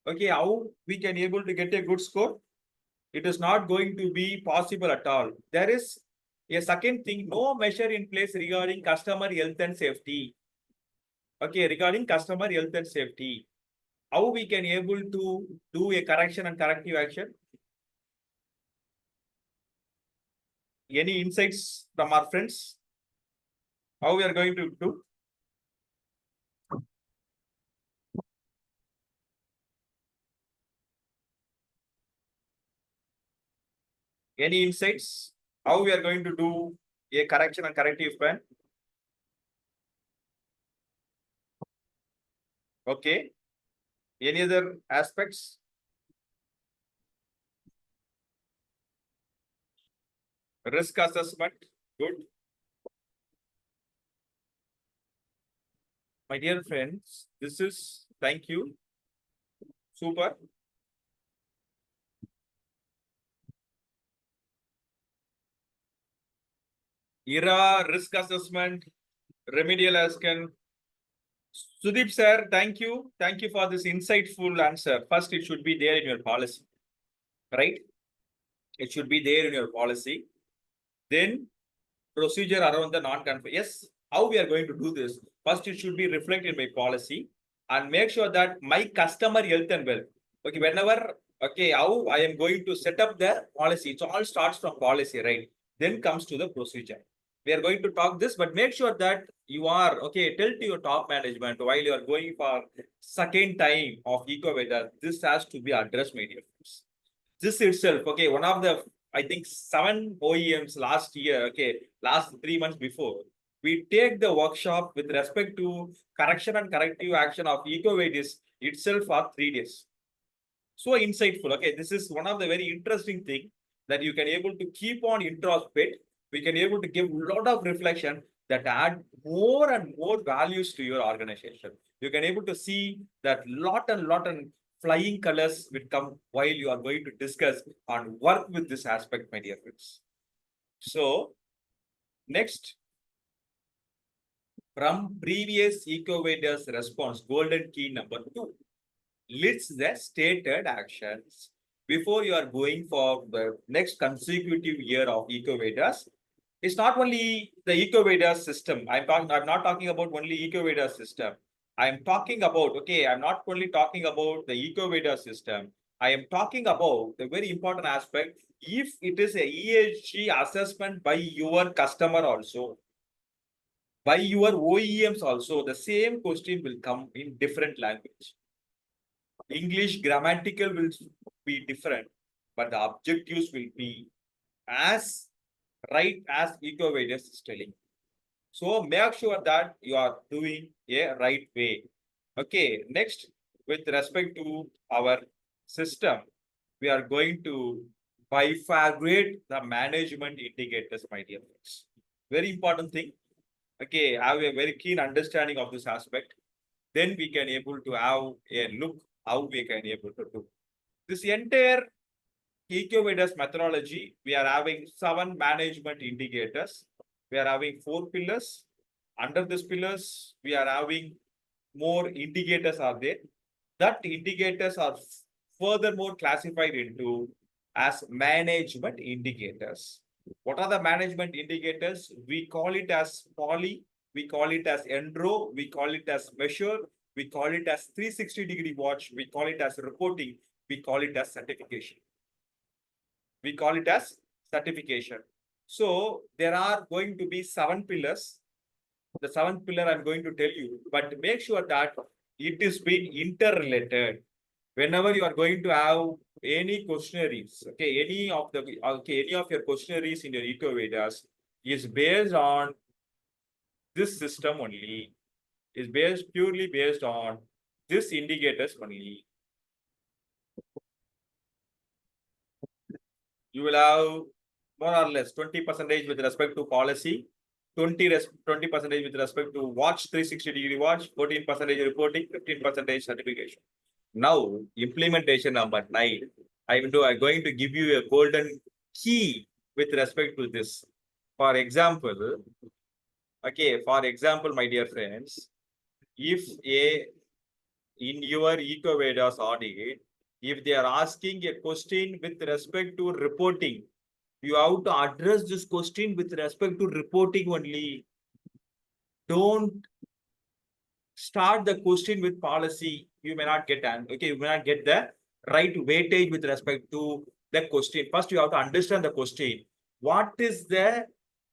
okay, how we can able to get a good score? It is not going to be possible at all. There is a second thing, no measure in place regarding customer health and safety. Okay, regarding customer health and safety, how we can able to do a correction and corrective action? Any insights from our friends? How we are going to do? Any insights? How we are going to do a correction and corrective plan? Okay. Any other aspects? Risk assessment. Good. My dear friends, this is thank you. Super. IRA risk assessment, remedial action. Sudeep sir, thank you. Thank you for this insightful answer. First, it should be there in your policy, right? It should be there in your policy. Then procedure around the non-conform. Yes, how we are going to do this? First, it should be reflected in my policy and make sure that my customer health and wealth. Okay, whenever, okay, how I am going to set up the policy. It all starts from policy, right? Then comes to the procedure. We are going to talk this, but make sure that you are, okay, tell to your top management while you are going for second time of EcoVadis, this has to be addressed, my dear friends. This itself, okay, one of the, I think 7 OEMs last year, okay, last 3 months before, we take the workshop with respect to correction and corrective action of EcoVadis itself for 3 days. So insightful. Okay, this is one of the very interesting thing that you can able to keep on introspect. We can able to give a lot of reflection that add more and more values to your organization. You can able to see that lot and flying colors will come while you are going to discuss and work with this aspect, my dear friends. So next, from previous EcoVadis response, golden key number 2 lists the stated actions before you are going for the next consecutive year of EcoVadis. It's not only the EcoVadis system. I'm not talking about only EcoVadis system. I'm talking about, okay, I'm not only talking about the EcoVadis system. I am talking about the very important aspect. If it is a ESG assessment by your customer also, by your OEMs also, the same question will come in different language. English grammatical will be different, but the objectives will be as right as EcoVadis is telling. So make sure that you are doing a right way. Okay, next. with respect to our system, we are going to bifurcate the management indicators, my dear friends. Very important thing. Okay, have a very keen understanding of this aspect. Then we can able to have a look how we can able to do. This entire EcoVadis methodology, we are having 7 management indicators. We are having 4 pillars. Under these pillars, we are having more indicators are there. That indicators are furthermore classified into as management indicators. What are the management indicators? We call it as poly, we call it as endro, we call it as measure, we call it as 360-degree watch, we call it as reporting, we call it as certification. We call it as certification. So there are going to be 7 pillars. The 7th pillar I'm going to tell you, but make sure that it is being interrelated. Whenever you are going to have any questionnaires, okay, any of your questionnaires in your EcoVadis is based on this system only, is purely based on this indicators only. You will have more or less 20% with respect to policy, 20% with respect to watch, 360-degree watch, 14% reporting, 15% certification. Now, implementation number 9. I'm going to give you a golden key with respect to this. For example, my dear friends, if in your EcoVadis audit, if they are asking a question with respect to reporting, you have to address this question with respect to reporting only. Don't start the question with policy. You may not get you may not get the right weightage with respect to the question. First, you have to understand the question. What is the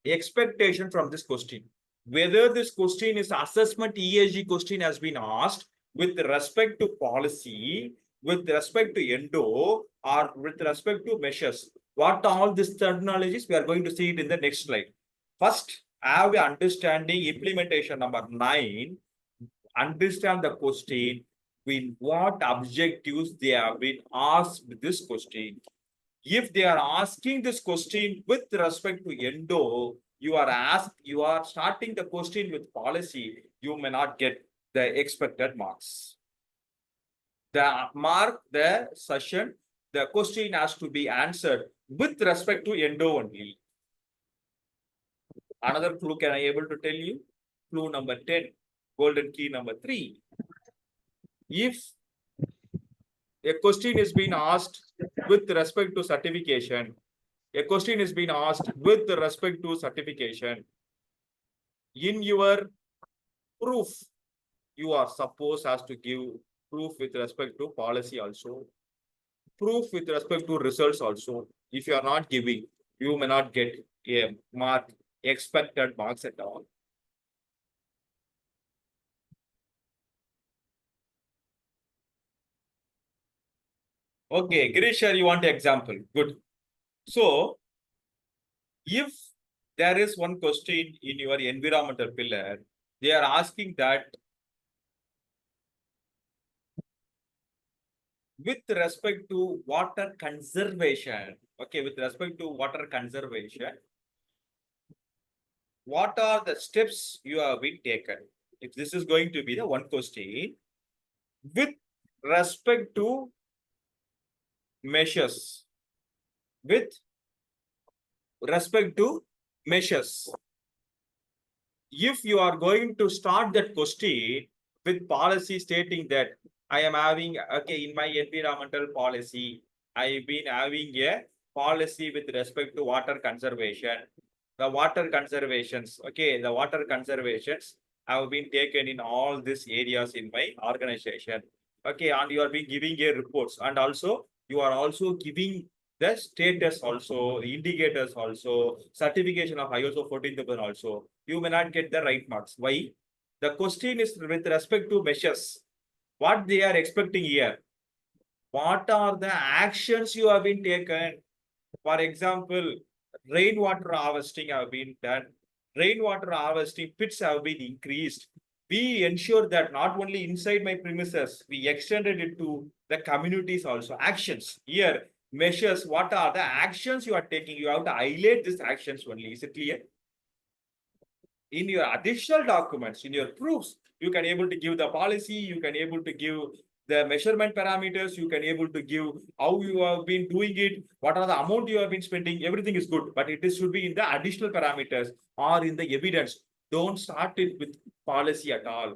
expectation from this question? Whether this question is assessment ESG question has been asked with respect to policy, with respect to endo, or with respect to measures. What all these terminologies, we are going to see it in the next slide. First, have a understanding implementation number 9. Understand the question, with what objectives they have been asked this question. If they are asking this question with respect to endo, you are starting the question with policy, you may not get the expected marks. The session, the question has to be answered with respect to endo only. Another clue can I able to tell you? Clue number 10, golden key number 3. If a question is being asked with respect to certification, a question is being asked with respect to certification, in your proof, you are supposed as to give proof with respect to policy also, proof with respect to results also. If you are not giving, you may not get a mark, expected marks at all. Okay, Grisha, you want an example? Good. So, if there is one question in your environmental pillar, they are asking that with respect to water conservation, okay, with respect to water conservation, what are the steps you have been taken? If this is going to be the one question, with respect to measures, with respect to measures, if you are going to start that question with policy stating that I am having, okay, in my environmental policy, I've been having a policy with respect to water conservation. The water conservations, okay, the water conservations have been taken in all these areas in my organization. Okay, and you are being giving a reports, and also you are also giving the status also, indicators also, certification of ISO 14000 also. You may not get the right marks. Why? The question is with respect to measures. What they are expecting here? What are the actions you have been taken? For example, rainwater harvesting have been done. Rainwater harvesting pits have been increased. we ensure that not only inside my premises, we extended it to the communities also. Actions here, measures, what are the actions you are taking? You have to highlight these actions only. Is it clear? In your additional documents, in your proofs, you can able to give the policy, you can able to give the measurement parameters, you can able to give how you have been doing it, what are the amount you have been spending, everything is good, but it is should be in the additional parameters or in the evidence. Don't start it with policy at all.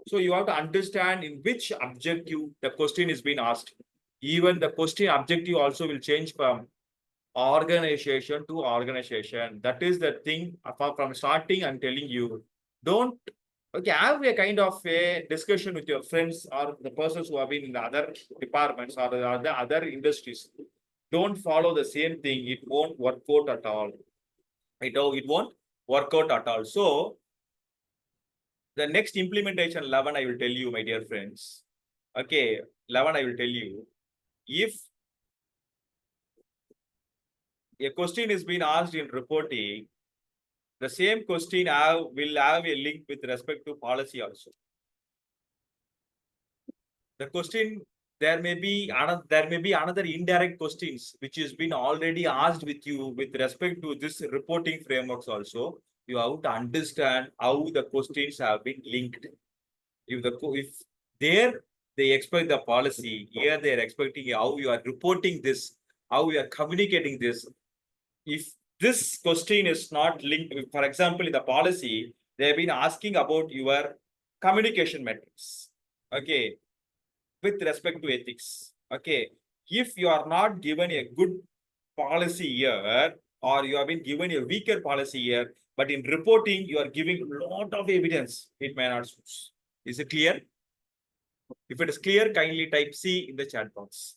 So you have to understand in which objective the question is being asked. Even the question objective also will change from organization to organization. That is the thing. From starting, I'm telling you, don't have a kind of a discussion with your friends or the persons who have been in the other departments or the other industries. Don't follow the same thing. It won't work out at all. It won't work out at all. So the next implementation 11, I will tell you, my dear friends. Okay, 11, I will tell you. If a question is being asked in reporting, the same question will have a link with respect to policy also. The question, there may be another indirect questions which has been already asked with you with respect to this reporting frameworks also. You have to understand how the questions have been linked. If there they expect the policy, here they are expecting how you are reporting this, how you are communicating this. If this question is not linked, for example, in the policy, they have been asking about your communication metrics. Okay, with respect to ethics. Okay, if you are not given a good policy here, or you have been given a weaker policy here, but in reporting, you are giving a lot of evidence, it may not suit. Is it clear? If it is clear, kindly type C in the chat box.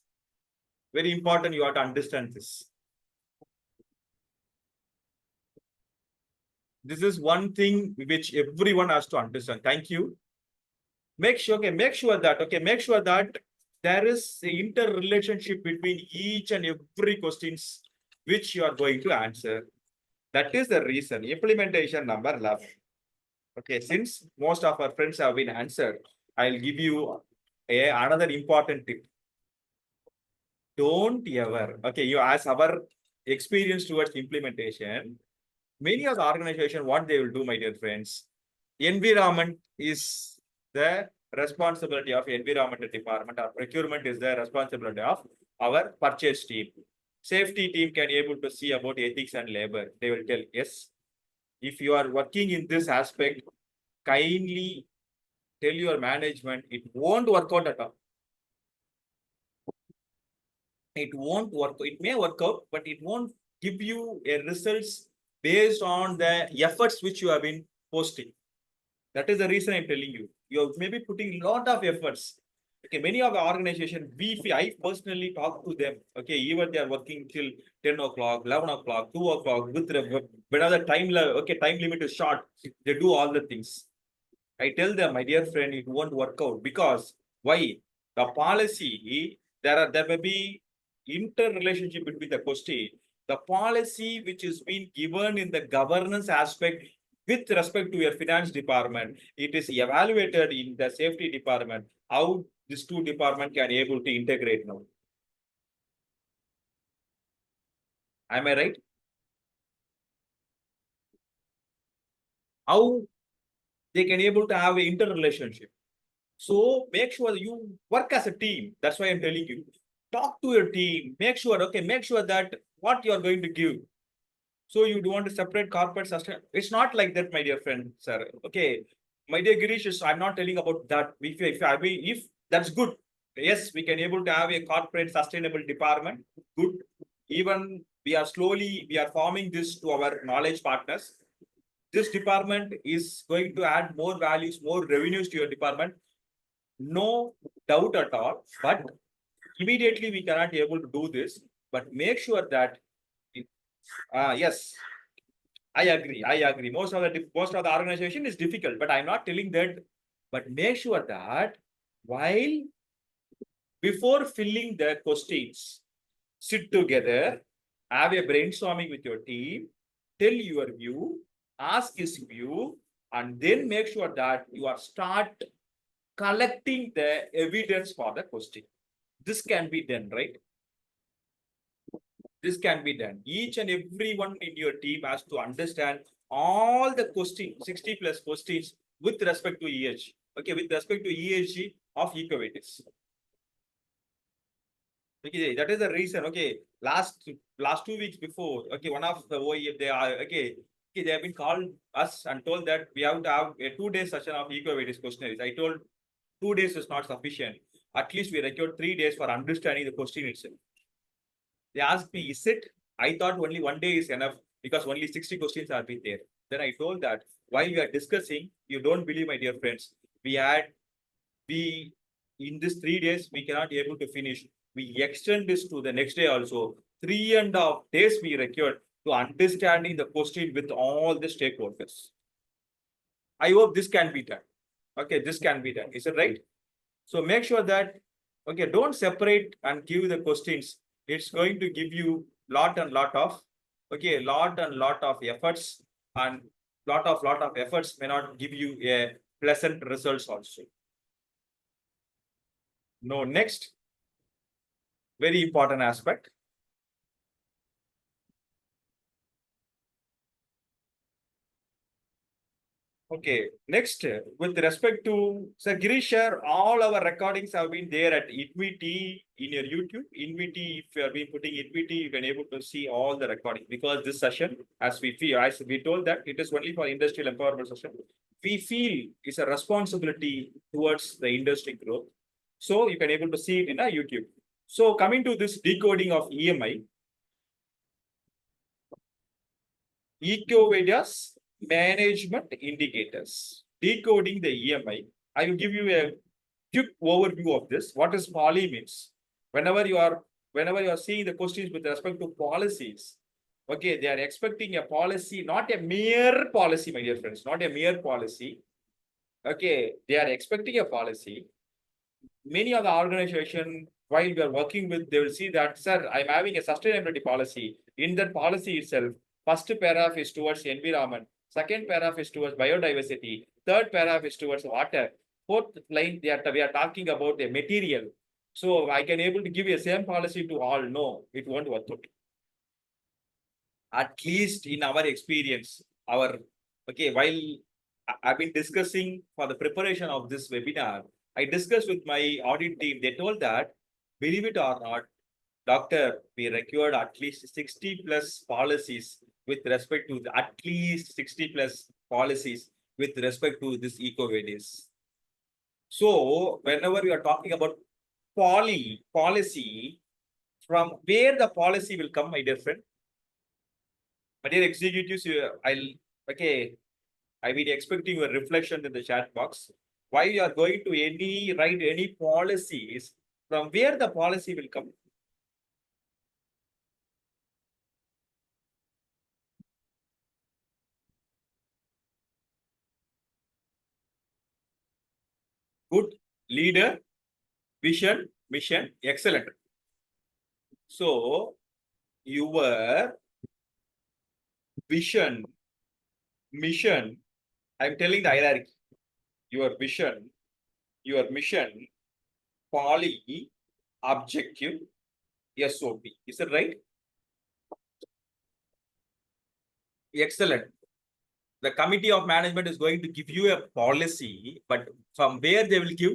Very important, you have to understand this. This is one thing which everyone has to understand. Thank you. Make sure that there is an interrelationship between each and every questions which you are going to answer. That is the reason. Implementation number 11. Okay, since most of our friends have been answered, I'll give you another important tip. Don't ever, okay, you as our experience towards implementation, many of the organization, what they will do, my dear friends, environment is the responsibility of environmental department, or procurement is the responsibility of our purchase team. Safety team can able to see about ethics and labor. They will tell, yes, if you are working in this aspect, kindly tell your management, it won't work out at all. It won't work. It may work out, but it won't give you a results based on the efforts which you have been posting. That is the reason I'm telling you. You may be putting a lot of efforts. Okay, many of the organizations, I personally talk to them. Okay, even they are working till 10 o'clock, 11 o'clock, 2 o'clock, with whenever time limit is short, they do all the things. I tell them, my dear friend, it won't work out because why? The policy, there may be interrelationship between the question. The policy which is being given in the governance aspect with respect to your finance department, it is evaluated in the safety department, how these two departments can able to integrate now. Am I right? How they can able to have an interrelationship. So make sure you work as a team. That's why I'm telling you. Talk to your team. Make sure that what you are going to give. So you don't want to separate corporate sustain. It's not like that, my dear friend, sir. Okay. My dear Girish, I'm not telling about that. If that's good, yes, we can able to have a corporate sustainable department. Good. Even we are forming this to our knowledge partners. This department is going to add more values, more revenues to your department. No doubt at all. But immediately we cannot be able to do this. But make sure that, yes, I agree. Most of the organization is difficult, but I'm not telling that. But make sure that while before filling the questions, sit together, have a brainstorming with your team, tell your view, ask his view, and then make sure that you are start collecting the evidence for the question. This can be done, right? This can be done. Each and everyone in your team has to understand all the questions, 60 plus questions with respect to EH. Okay, with respect to ESG of EcoVadis. Okay, that is the reason. Okay, last 2 weeks before, okay, one of the OEM, they are okay, they have been called us and told that we have to have a 2-day session of EcoVadis questionnaires. I told 2 days is not sufficient. At least we required 3 days for understanding the question itself. They asked me, is it? I thought only 1 day is enough because only 60 questions are been there. Then I told that while we are discussing, you don't believe, my dear friends, we in this 3 days, we cannot be able to finish. We extend this to the next day also. 3.5 days we required to understanding the question with all the stakeholders. I hope this can be done. Okay, this can be done. Is it right? So make sure that, okay, don't separate and give the questions. It's going to give you lot of efforts, and lot of efforts may not give you a pleasant results also. No, next, very important aspect. Okay, next, with respect to, Sir Girish, sir, all our recordings have been there at IINVTY in your YouTube. IINVTY, if you have been putting IINVTY, you can able to see all the recording, because this session, as we told that it is only for industrial empowerment session. We feel it's a responsibility towards the industry growth. So you can able to see it in our YouTube. So coming to this decoding of EMI, EcoVadis management indicators, decoding the EMI. I will give you a quick overview of this. What is poly means? Whenever you are seeing the questions with respect to policies, okay, they are expecting a policy, not a mere policy, my dear friends, not a mere policy. Okay, they are expecting a policy. Many of the organization, while we are working with, they will see that, sir, I'm having a sustainability policy. In that policy itself, first paragraph is towards environment. Second paragraph is towards biodiversity. Third paragraph is towards water. Fourth line, we are talking about the material. So I can able to give you the same policy to all. No, it won't work out. At least in our experience, while I've been discussing for the preparation of this webinar, I discussed with my audit team. They told that, believe it or not, doctor, we required at least 60 plus policies with respect to at least 60 plus policies with respect to this EcoVadis. So whenever we are talking about policy, from where the policy will come, my dear friend? My dear executives, I will be expecting your reflection in the chat box. Why you are going to write any policies, from where the policy will come? Good leader, vision, mission, excellent. So your vision, mission, I'm telling the hierarchy. Your vision, your mission, poly, objective, SOP. Is it right? Excellent. The committee of management is going to give you a policy, but from where they will give?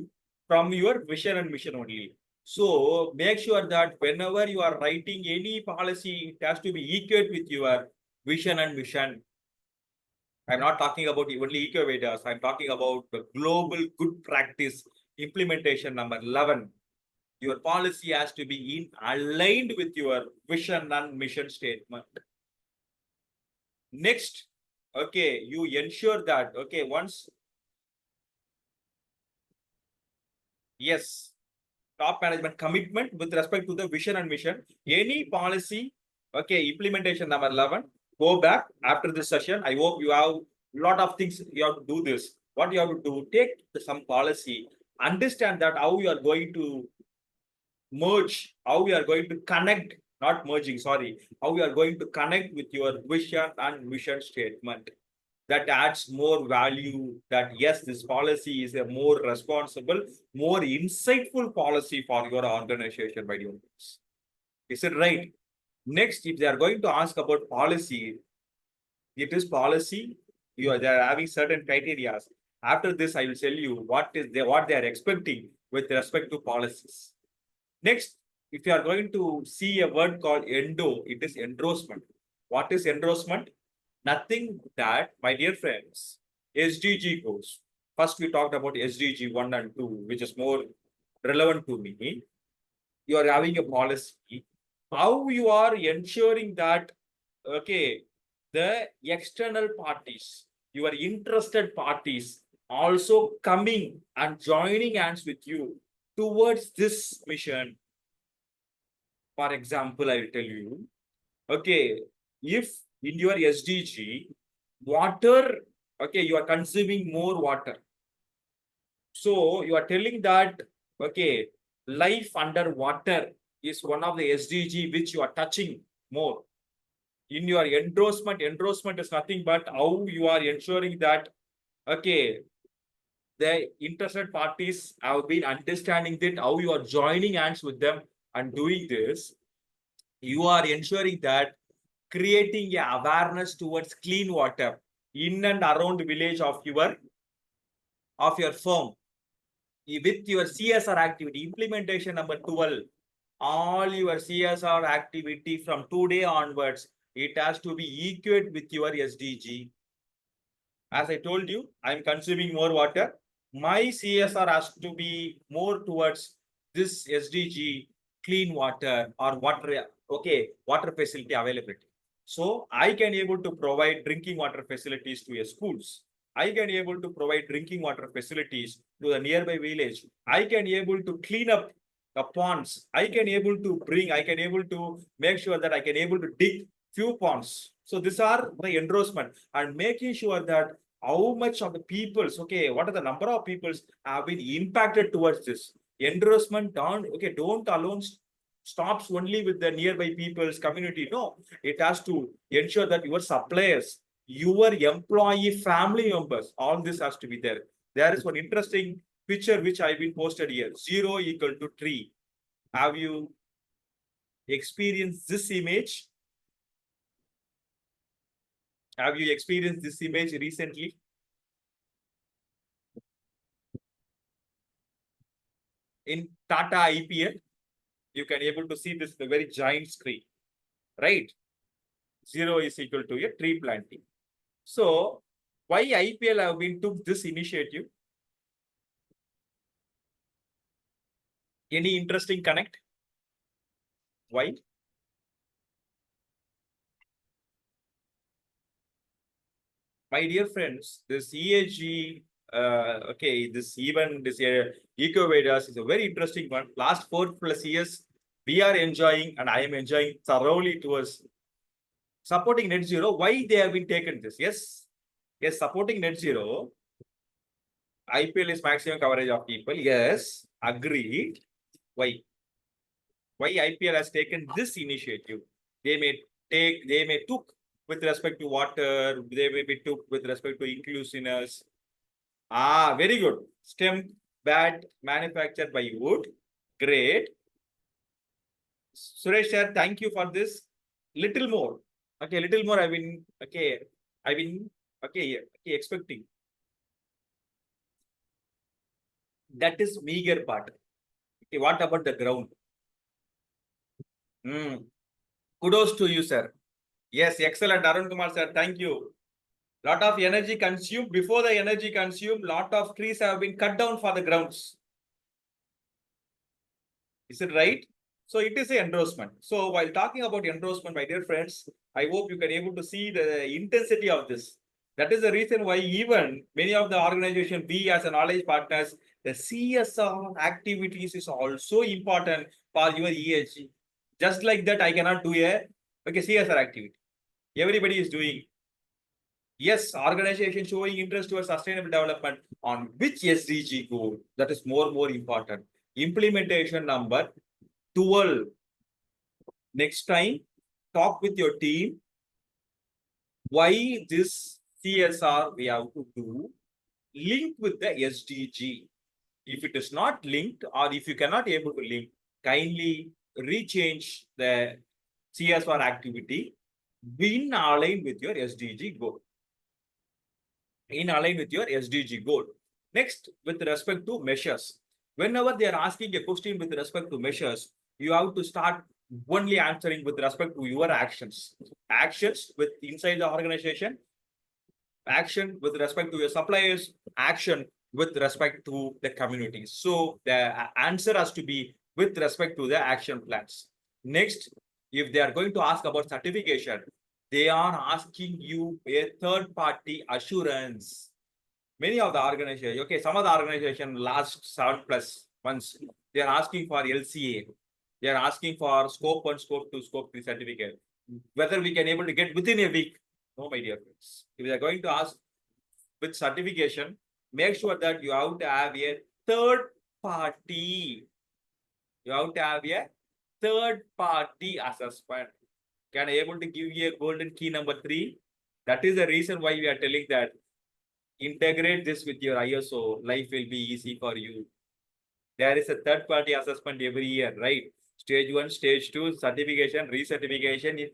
From your vision and mission only. So make sure that whenever you are writing any policy, it has to be equal with your vision and mission. I'm not talking about only EcoVadis. I'm talking about the global good practice implementation number 11. Your policy has to be aligned with your vision and mission statement. Next, okay, you ensure that, okay, once, yes, top management commitment with respect to the vision and mission, any policy, okay, implementation number 11, go back after this session. I hope you have a lot of things you have to do this. What you have to do, take some policy, understand that how you are going to merge, how we are going to connect, not merging, sorry, how we are going to connect with your vision and mission statement. that adds more value, that yes, this policy is a more responsible, more insightful policy for your organization, my dear friends. Is it right? Next, if they are going to ask about policy, it is policy. They are having certain criteria. After this, I will tell you what they are expecting with respect to policies. Next, if you are going to see a word called endo, it is endorsement. What is endorsement? Nothing that, my dear friends, SDG goes. First, we talked about SDG 1 and 2, which is more relevant to me. You are having a policy. How you are ensuring that, okay, the external parties, your interested parties, also coming and joining hands with you towards this mission. For example, I will tell you, okay, if in your SDG, water, okay, you are consuming more water. So you are telling that, okay, life under water is one of the SDG which you are touching more. In your endorsement is nothing but how you are ensuring that, okay, the interested parties have been understanding that, how you are joining hands with them and doing this. You are ensuring that creating a awareness towards clean water in and around the village of your firm with your CSR activity. Implementation number 12, all your CSR activity from today onwards, it has to be equate with your SDG. As I told you, I'm consuming more water. My CSR has to be more towards this SDG, clean water or water, okay, water facility availability. So I can able to provide drinking water facilities to your schools. I can able to provide drinking water facilities to the nearby village. I can able to clean up the ponds. I can able to make sure that I can able to dig few ponds. So these are the endorsement and making sure that how much of the peoples, okay, what are the number of peoples have been impacted towards this endorsement. Don't alone stops only with the nearby people's community. No, it has to ensure that your suppliers, your employee family members, all this has to be there. There is one interesting picture which I've been posted here. 0 equal to 3. Have you experienced this image? Have you experienced this image recently? In Tata IPL, you can able to see this, the very giant screen, right? 0 is equal to a tree planting. So why IPL have been took this initiative? Any interesting connect? Why? My dear friends, this EAG, this EcoVadis is a very interesting one. Last 4+ years, we are enjoying, and I am enjoying thoroughly towards supporting net zero. Why they have been taken this? Yes, supporting net zero. IPL is maximum coverage of people. Yes, agreed. Why? Why IPL has taken this initiative? They may took with respect to water, they may be took with respect to inclusiveness. Very good. Stem bat manufactured by wood. Great. Suresh sir, thank you for this. Little more. Okay, little more. I've been expecting. That is meager part. Okay, what about the ground? Kudos to you, sir. Yes, excellent, Arun Kumar sir. Thank you. Lot of energy consumed. Before the energy consumed, lot of trees have been cut down for the grounds. Is it right? So it is an endorsement. So while talking about endorsement, my dear friends, I hope you can able to see the intensity of this. That is the reason why even many of the organization, we as a knowledge partners, the CSR activities is also important for your ESG. Just like that, I cannot do a CSR activity. Everybody is doing. Yes, organization showing interest towards sustainable development on which SDG goal. That is more important. Implementation number 12. Next time, talk with your team. Why this CSR we have to do link with the SDG. If it is not linked or if you cannot able to link, kindly rechange the CSR activity in align with your SDG goal. In align with your SDG goal. Next, with respect to measures. Whenever they are asking a question with respect to measures, you have to start only answering with respect to your actions. Actions with inside the organization, action with respect to your suppliers, action with respect to the communities. So the answer has to be with respect to the action plans. Next, if they are going to ask about certification, they are asking you a third party assurance. Many of the organizations, okay, some of the organization last 7+ months, they are asking for LCA. They are asking for scope 1, scope 2, scope 3 certificate. Whether we can able to get within a week, no, my dear friends. If they are going to ask with certification, make sure that you have to have a third party. You have to have a third party assessment. Can I able to give you a golden key number 3? That is the reason why we are telling that integrate this with your ISO. Life will be easy for you. There is a third party assessment every year, right? Stage 1, stage 2, certification, recertification.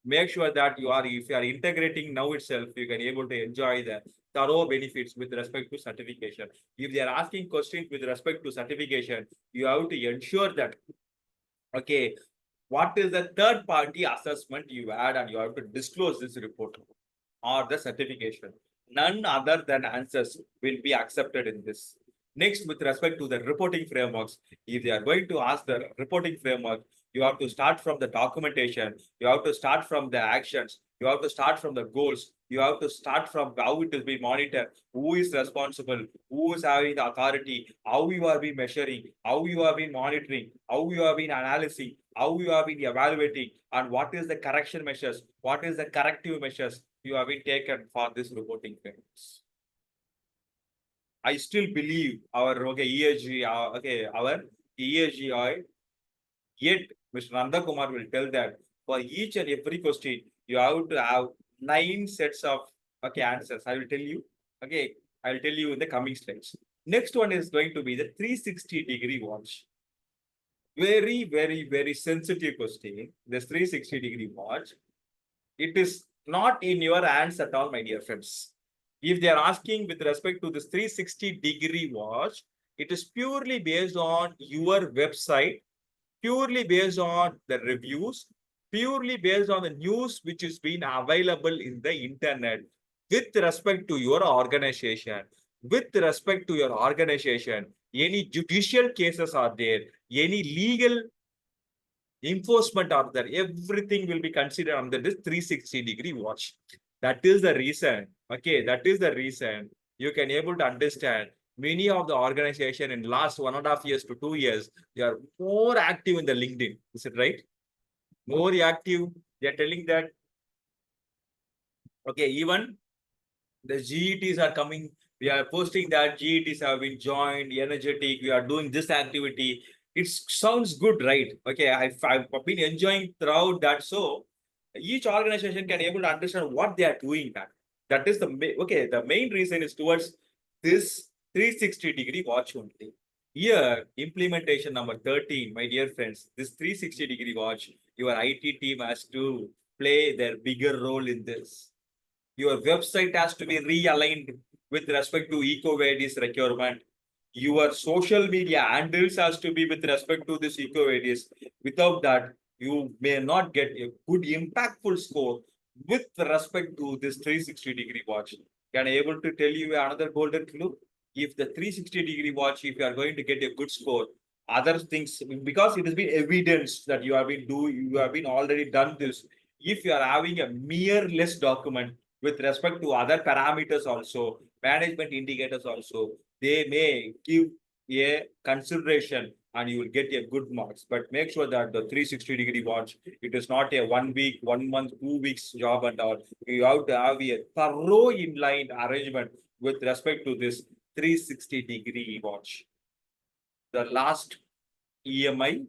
Make sure that if you are integrating now itself, you can able to enjoy the thorough benefits with respect to certification. If they are asking questions with respect to certification, you have to ensure that, okay, what is the third party assessment you had, and you have to disclose this report or the certification. None other than answers will be accepted in this. Next, with respect to the reporting frameworks, if they are going to ask the reporting framework, you have to start from the documentation, you have to start from the actions, you have to start from the goals, you have to start from how it is being monitored, who is responsible, who is having the authority, how you are being measuring, how you are being monitoring, how you are being analyzing, how you have been evaluating, and what is the correction measures, what is the corrective measures you have been taken for this reporting frameworks. I still believe our ESG, our ESG oil, yet Mr. Nanda Kumar will tell that for each and every question, you have to have 9 sets of answers. I will tell you. Okay, I will tell you in the coming slides. Next one is going to be the 360-degree watch. Very, very, very sensitive question. This 360-degree watch. It is not in your hands at all, my dear friends. If they are asking with respect to this 360-degree watch, it is purely based on your website, purely based on the reviews, purely based on the news which is being available in the internet with respect to your organization. With respect to your organization, any judicial cases are there, any legal enforcement are there, everything will be considered under this 360-degree watch. That is the reason, okay, that is the reason you can able to understand many of the organization in last 1.5 years to 2 years, they are more active in the LinkedIn. Is it right? More active. They are telling that, okay, even the GETs are coming. We are posting that GETs have been joined, energetic. We are doing this activity. It sounds good, right? Okay, I've been enjoying throughout that. So each organization can able to understand what they are doing. That is the okay. The main reason is towards this 360-degree watch only. Here, implementation number 13, my dear friends. This 360-degree watch, your IT team has to play their bigger role in this. Your website has to be realigned with respect to EcoVadis requirement. Your social media handles has to be with respect to this EcoVadis. Without that, you may not get a good impactful score with respect to this 360-degree watch. Can I able to tell you another golden clue? If the 360-degree watch, if you are going to get a good score, other things, because it has been evidence that you have been already done this. If you are having a mere less document, with respect to other parameters also, management indicators also, they may give a consideration and you will get a good marks. But make sure that the 360-degree watch, it is not a 1 week, 1 month, 2 weeks job and all. You have to have a thorough inline arrangement with respect to this 360-degree watch. The last EMI,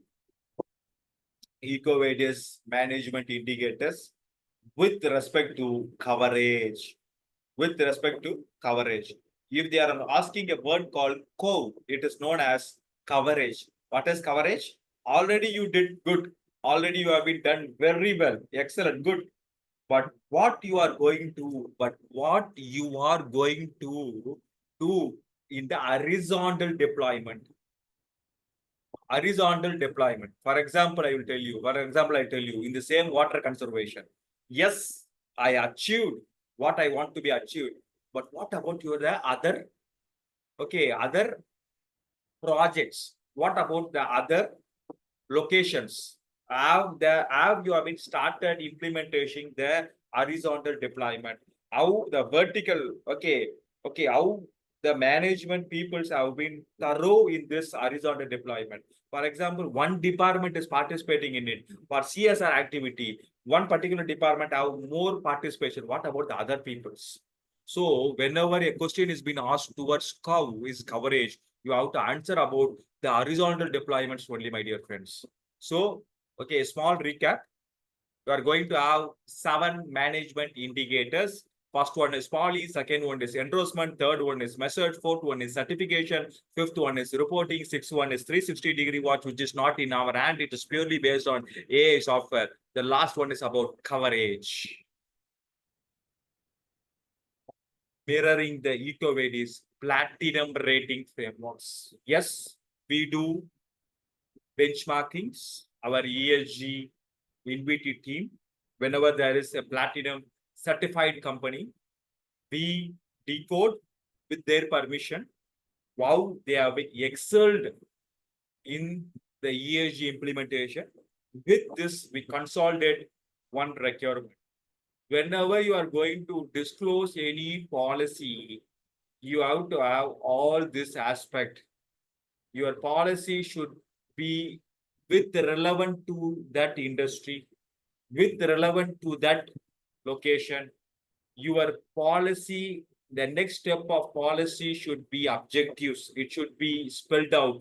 EcoVadis management indicators, with respect to coverage. with respect to coverage. If they are asking a word called code, it is known as coverage. What is coverage? Already you did good. Already you have been done very well. Excellent, good. But what you are going to do in the horizontal deployment. For example, I tell you in the same water conservation. Yes, I achieved what I want to be achieved. But what about your the other projects? What about the other locations? Have you have been started implementation the horizontal deployment? How the vertical, how the management peoples have been thorough in this horizontal deployment. For example, one department is participating in it. For CSR activity, one particular department have more participation. What about the other peoples? So whenever a question is being asked towards how is coverage, you have to answer about the horizontal deployments only, my dear friends. So, okay, small recap. You are going to have 7 management indicators. First one is poly, second one is endorsement, third one is measured, fourth one is certification, fifth one is reporting, sixth one is 360-degree watch, which is not in our hand. It is purely based on AI software. The last one is about coverage. Mirroring the EcoVadis platinum rating frameworks. Yes, we do benchmarkings, our ESG IINVTY team, whenever there is a platinum certified company, we decode with their permission how they have excelled in the ESG implementation. With this, we consolidate one requirement. Whenever you are going to disclose any policy, you have to have all this aspect. Your policy should be with relevant to that industry, with relevant to that location. Your policy, the next step of policy should be objectives. It should be spelled out.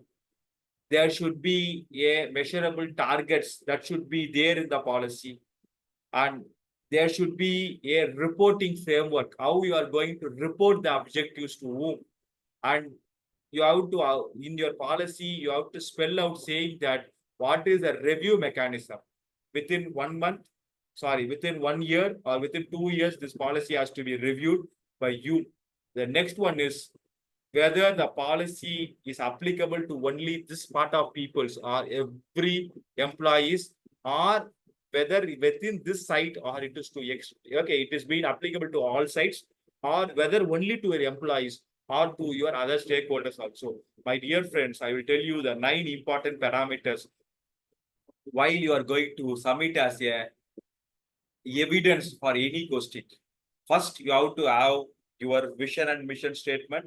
There should be a measurable targets that should be there in the policy. And there should be a reporting framework, how you are going to report the objectives to whom. And you have to, in your policy, you have to spell out saying that what is the review mechanism. Within 1 month, within 1 year or within 2 years, this policy has to be reviewed by you. The next one is whether the policy is applicable to only this part of peoples or every employees, or whether within this site or it is to it is being applicable to all sites, or whether only to your employees or to your other stakeholders also. My dear friends, I will tell you the 9 important parameters while you are going to submit as a evidence for any question. First, you have to have your vision and mission statement,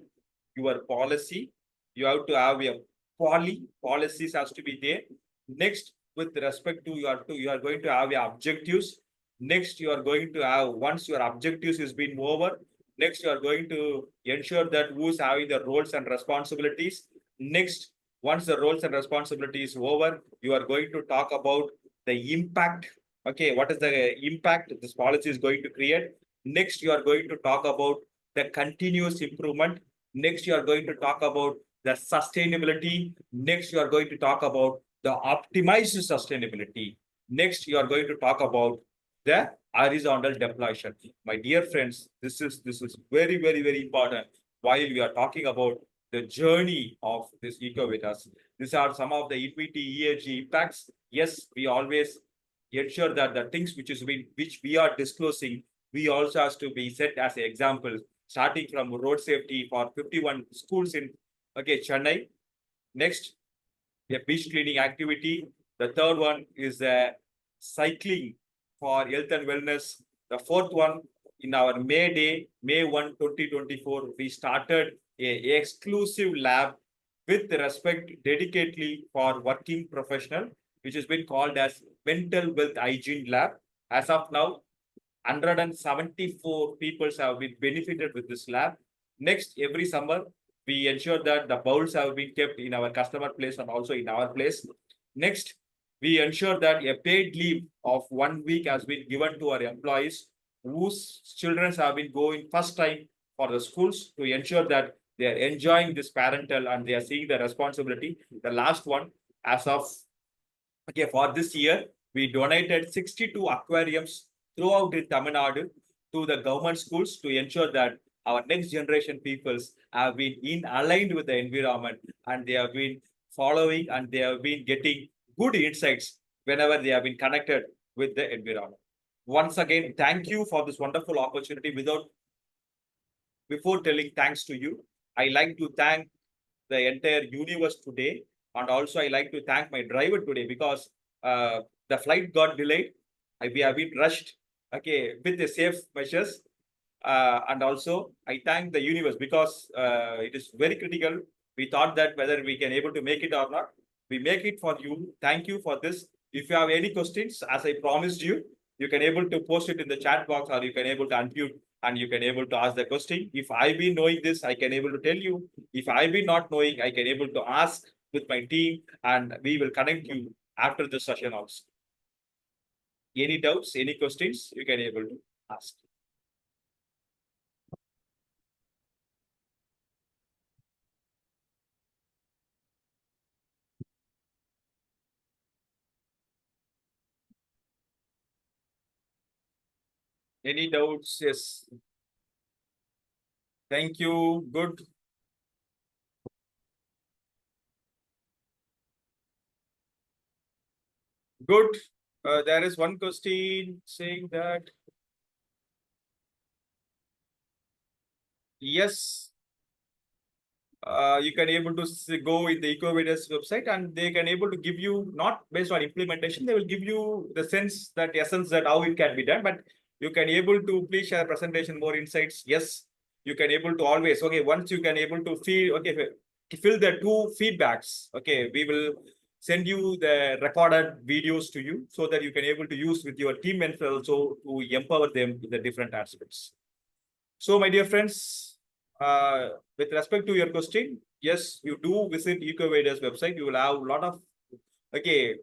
your policy. You have to have a policies has to be there. Next, with respect to you are going to have your objectives. Next, you are going to have, once your objectives is been over, next you are going to ensure that who's having the roles and responsibilities. Next, once the roles and responsibilities over, you are going to talk about the impact. Okay, what is the impact this policy is going to create? Next, you are going to talk about the continuous improvement. Next, you are going to talk about the sustainability. Next, you are going to talk about the optimized sustainability. Next, you are going to talk about the horizontal deployment. My dear friends, this is very, very, very important while we are talking about the journey of this EcoVadis. These are some of the IINVTY ESG impacts. Yes, we always ensure that the things which we are disclosing, we also has to be set as an example, starting from road safety for 51 schools in Chennai. Next, a beach cleaning activity. The third one is cycling for health and wellness. The fourth one, in our May Day, May 1, 2024, we started a exclusive lab with respect dedicatedly for working professional, which has been called as mental wealth hygiene lab. As of now, 174 people have been benefited with this lab. Next, every summer, we ensure that the bowls have been kept in our customer place and also in our place. Next, we ensure that a paid leave of 1 week has been given to our employees whose children have been going first time for the schools to ensure that they are enjoying this parental and they are seeing the responsibility. The last one, as of okay, for this year, we donated 62 aquariums throughout in Tamil Nadu to the government schools to ensure that our next generation peoples have been in aligned with the environment and they have been following and they have been getting good insights whenever they have been connected with the environment. Once again, thank you for this wonderful opportunity. Before telling thanks to you, I like to thank the entire universe today. And also, I like to thank my driver today because the flight got delayed. We have been rushed, okay, with the safe measures. And also, I thank the universe because it is very critical. We thought that whether we can able to make it or not, we make it for you. Thank you for this. If you have any questions, as I promised you, you can able to post it in the chat box or you can able to unmute and you can able to ask the question. If I be knowing this, I can able to tell you. If I be not knowing, I can able to ask with my team and we will connect you after the session also. Any doubts, any questions, you can able to ask. Any doubts? Yes. Thank you. Good. Good. There is one question saying that yes, you can able to go in the EcoVadis website and they can able to give you not based on implementation, they will give you the sense that essence that how it can be done, but you can able to please share presentation more insights. Yes, you can able to always okay once you can able to feel okay fill the two feedbacks. Okay, we will send you the recorded videos to you so that you can able to use with your team members also to empower them with the different aspects. So, my dear friends, with respect to your question, yes, you do visit EcoVadis website. You will have a lot of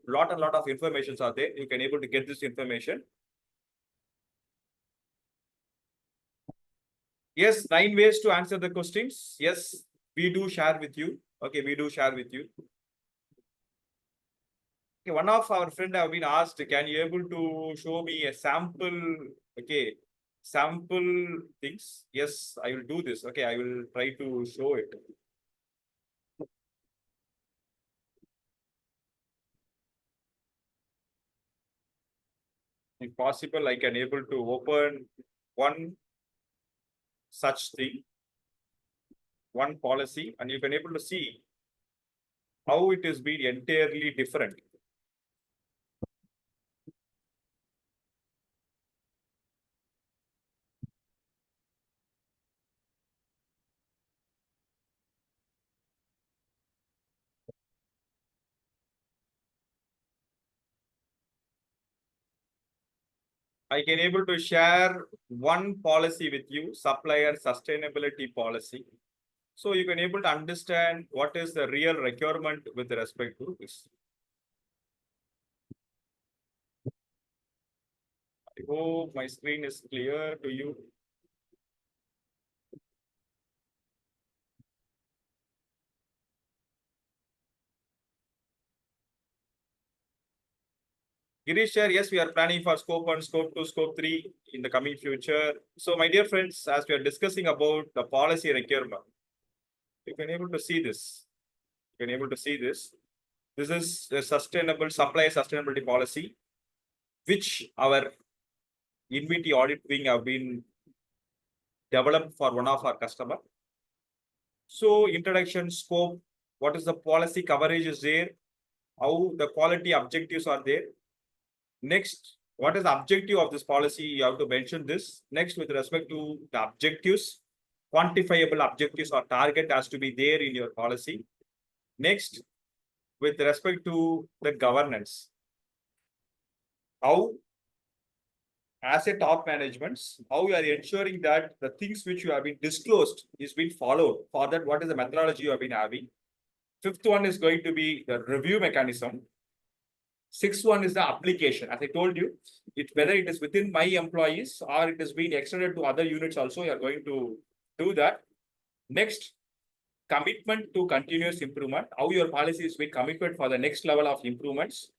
lot of information are there. You can able to get this information. Yes, 9 ways to answer the questions. Yes, we do share with you. Okay, we do share with you. Okay, one of our friend have been asked, can you able to show me a sample? Okay, sample things. Yes, I will do this. Okay, I will try to show it. If possible, I can able to open one such thing, one policy, and you can able to see how it is been entirely different. I can able to share one policy with you, supplier sustainability policy. So you can able to understand what is the real requirement with respect to this. I hope my screen is clear to you. Girish, yes, we are planning for scope 1, scope 2, scope 3 in the coming future. So, my dear friends, as we are discussing about the policy requirement, you can able to see this. You can able to see this. This is the sustainable supply sustainability policy, which our IINVTY audit wing have been developed for one of our customer. So, introduction, scope, what is the policy coverage is there, how the quality objectives are there. Next, what is the objective of this policy? You have to mention this. Next, with respect to the objectives, quantifiable objectives or target has to be there in your policy. Next, with respect to the governance, how as a top management, how you are ensuring that the things which you have been disclosed is being followed. For that, what is the methodology you have been having? Fifth one is going to be the review mechanism. Sixth one is the application. As I told you, whether it is within my employees or it is being extended to other units also, you are going to do that. Next, commitment to continuous improvement, how your policy is being committed for the next level of improvements.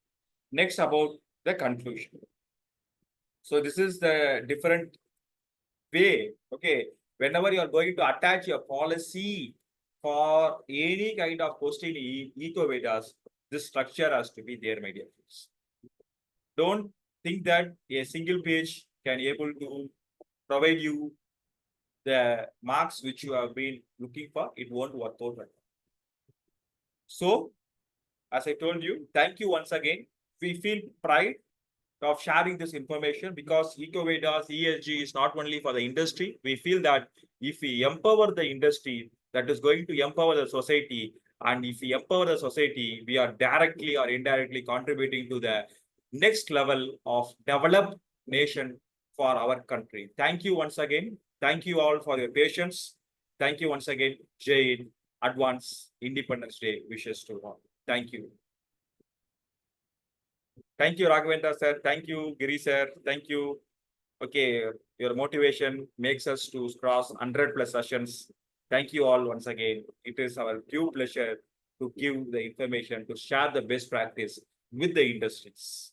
Next, about the conclusion. So this is the different way. Okay, whenever you are going to attach your policy for any kind of posting in EcoVadis, this structure has to be there, my dear friends. Don't think that a single page can able to provide you the marks which you have been looking for. It won't work out. So, as I told you, thank you once again. We feel pride of sharing this information because EcoVadis ESG is not only for the industry. We feel that if we empower the industry, that is going to empower the society. And if we empower the society, we are directly or indirectly contributing to the next level of developed nation for our country. Thank you once again. Thank you all for your patience. Thank you once again. Jai Hind. Advance Independence Day wishes to all. Thank you. Thank you, Raghavendra sir. Thank you, Giri sir. Thank you. Okay, your motivation makes us to cross 100 plus sessions. Thank you all once again. It is our due pleasure to give the information, to share the best practice with the industries.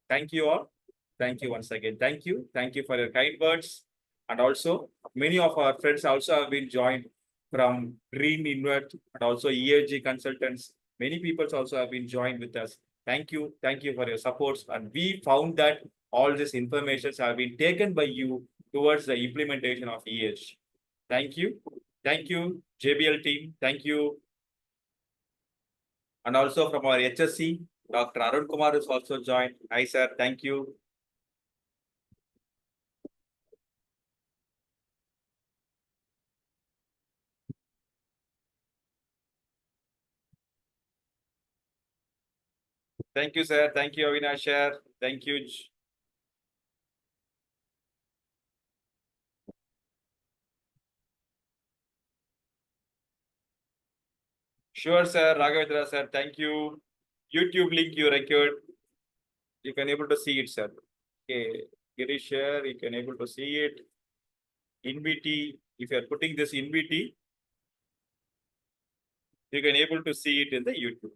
Thank you all. Thank you once again. Thank you. Thank you for your kind words. And also, many of our friends also have been joined from Green Invert and also ESG consultants. Many people also have been joined with us. Thank you. Thank you for your supports. And we found that all these informations have been taken by you towards the implementation of ESG. Thank you. Thank you, JBL team. Thank you. And also from our HSC, Dr. Arun Kumar is also joined. Hi, sir. Thank you. Thank you, sir. Thank you, Avinash, sir. Thank you. Sure, sir. Raghavendra, sir. Thank you. YouTube link you record. You can able to see it, sir. Okay. Girish, share. You can able to see it. IINVTY. If you are putting this IINVTY, you can able to see it in the YouTube.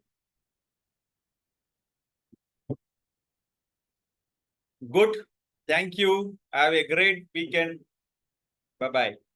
Good. Thank you. Have a great weekend. Bye-bye.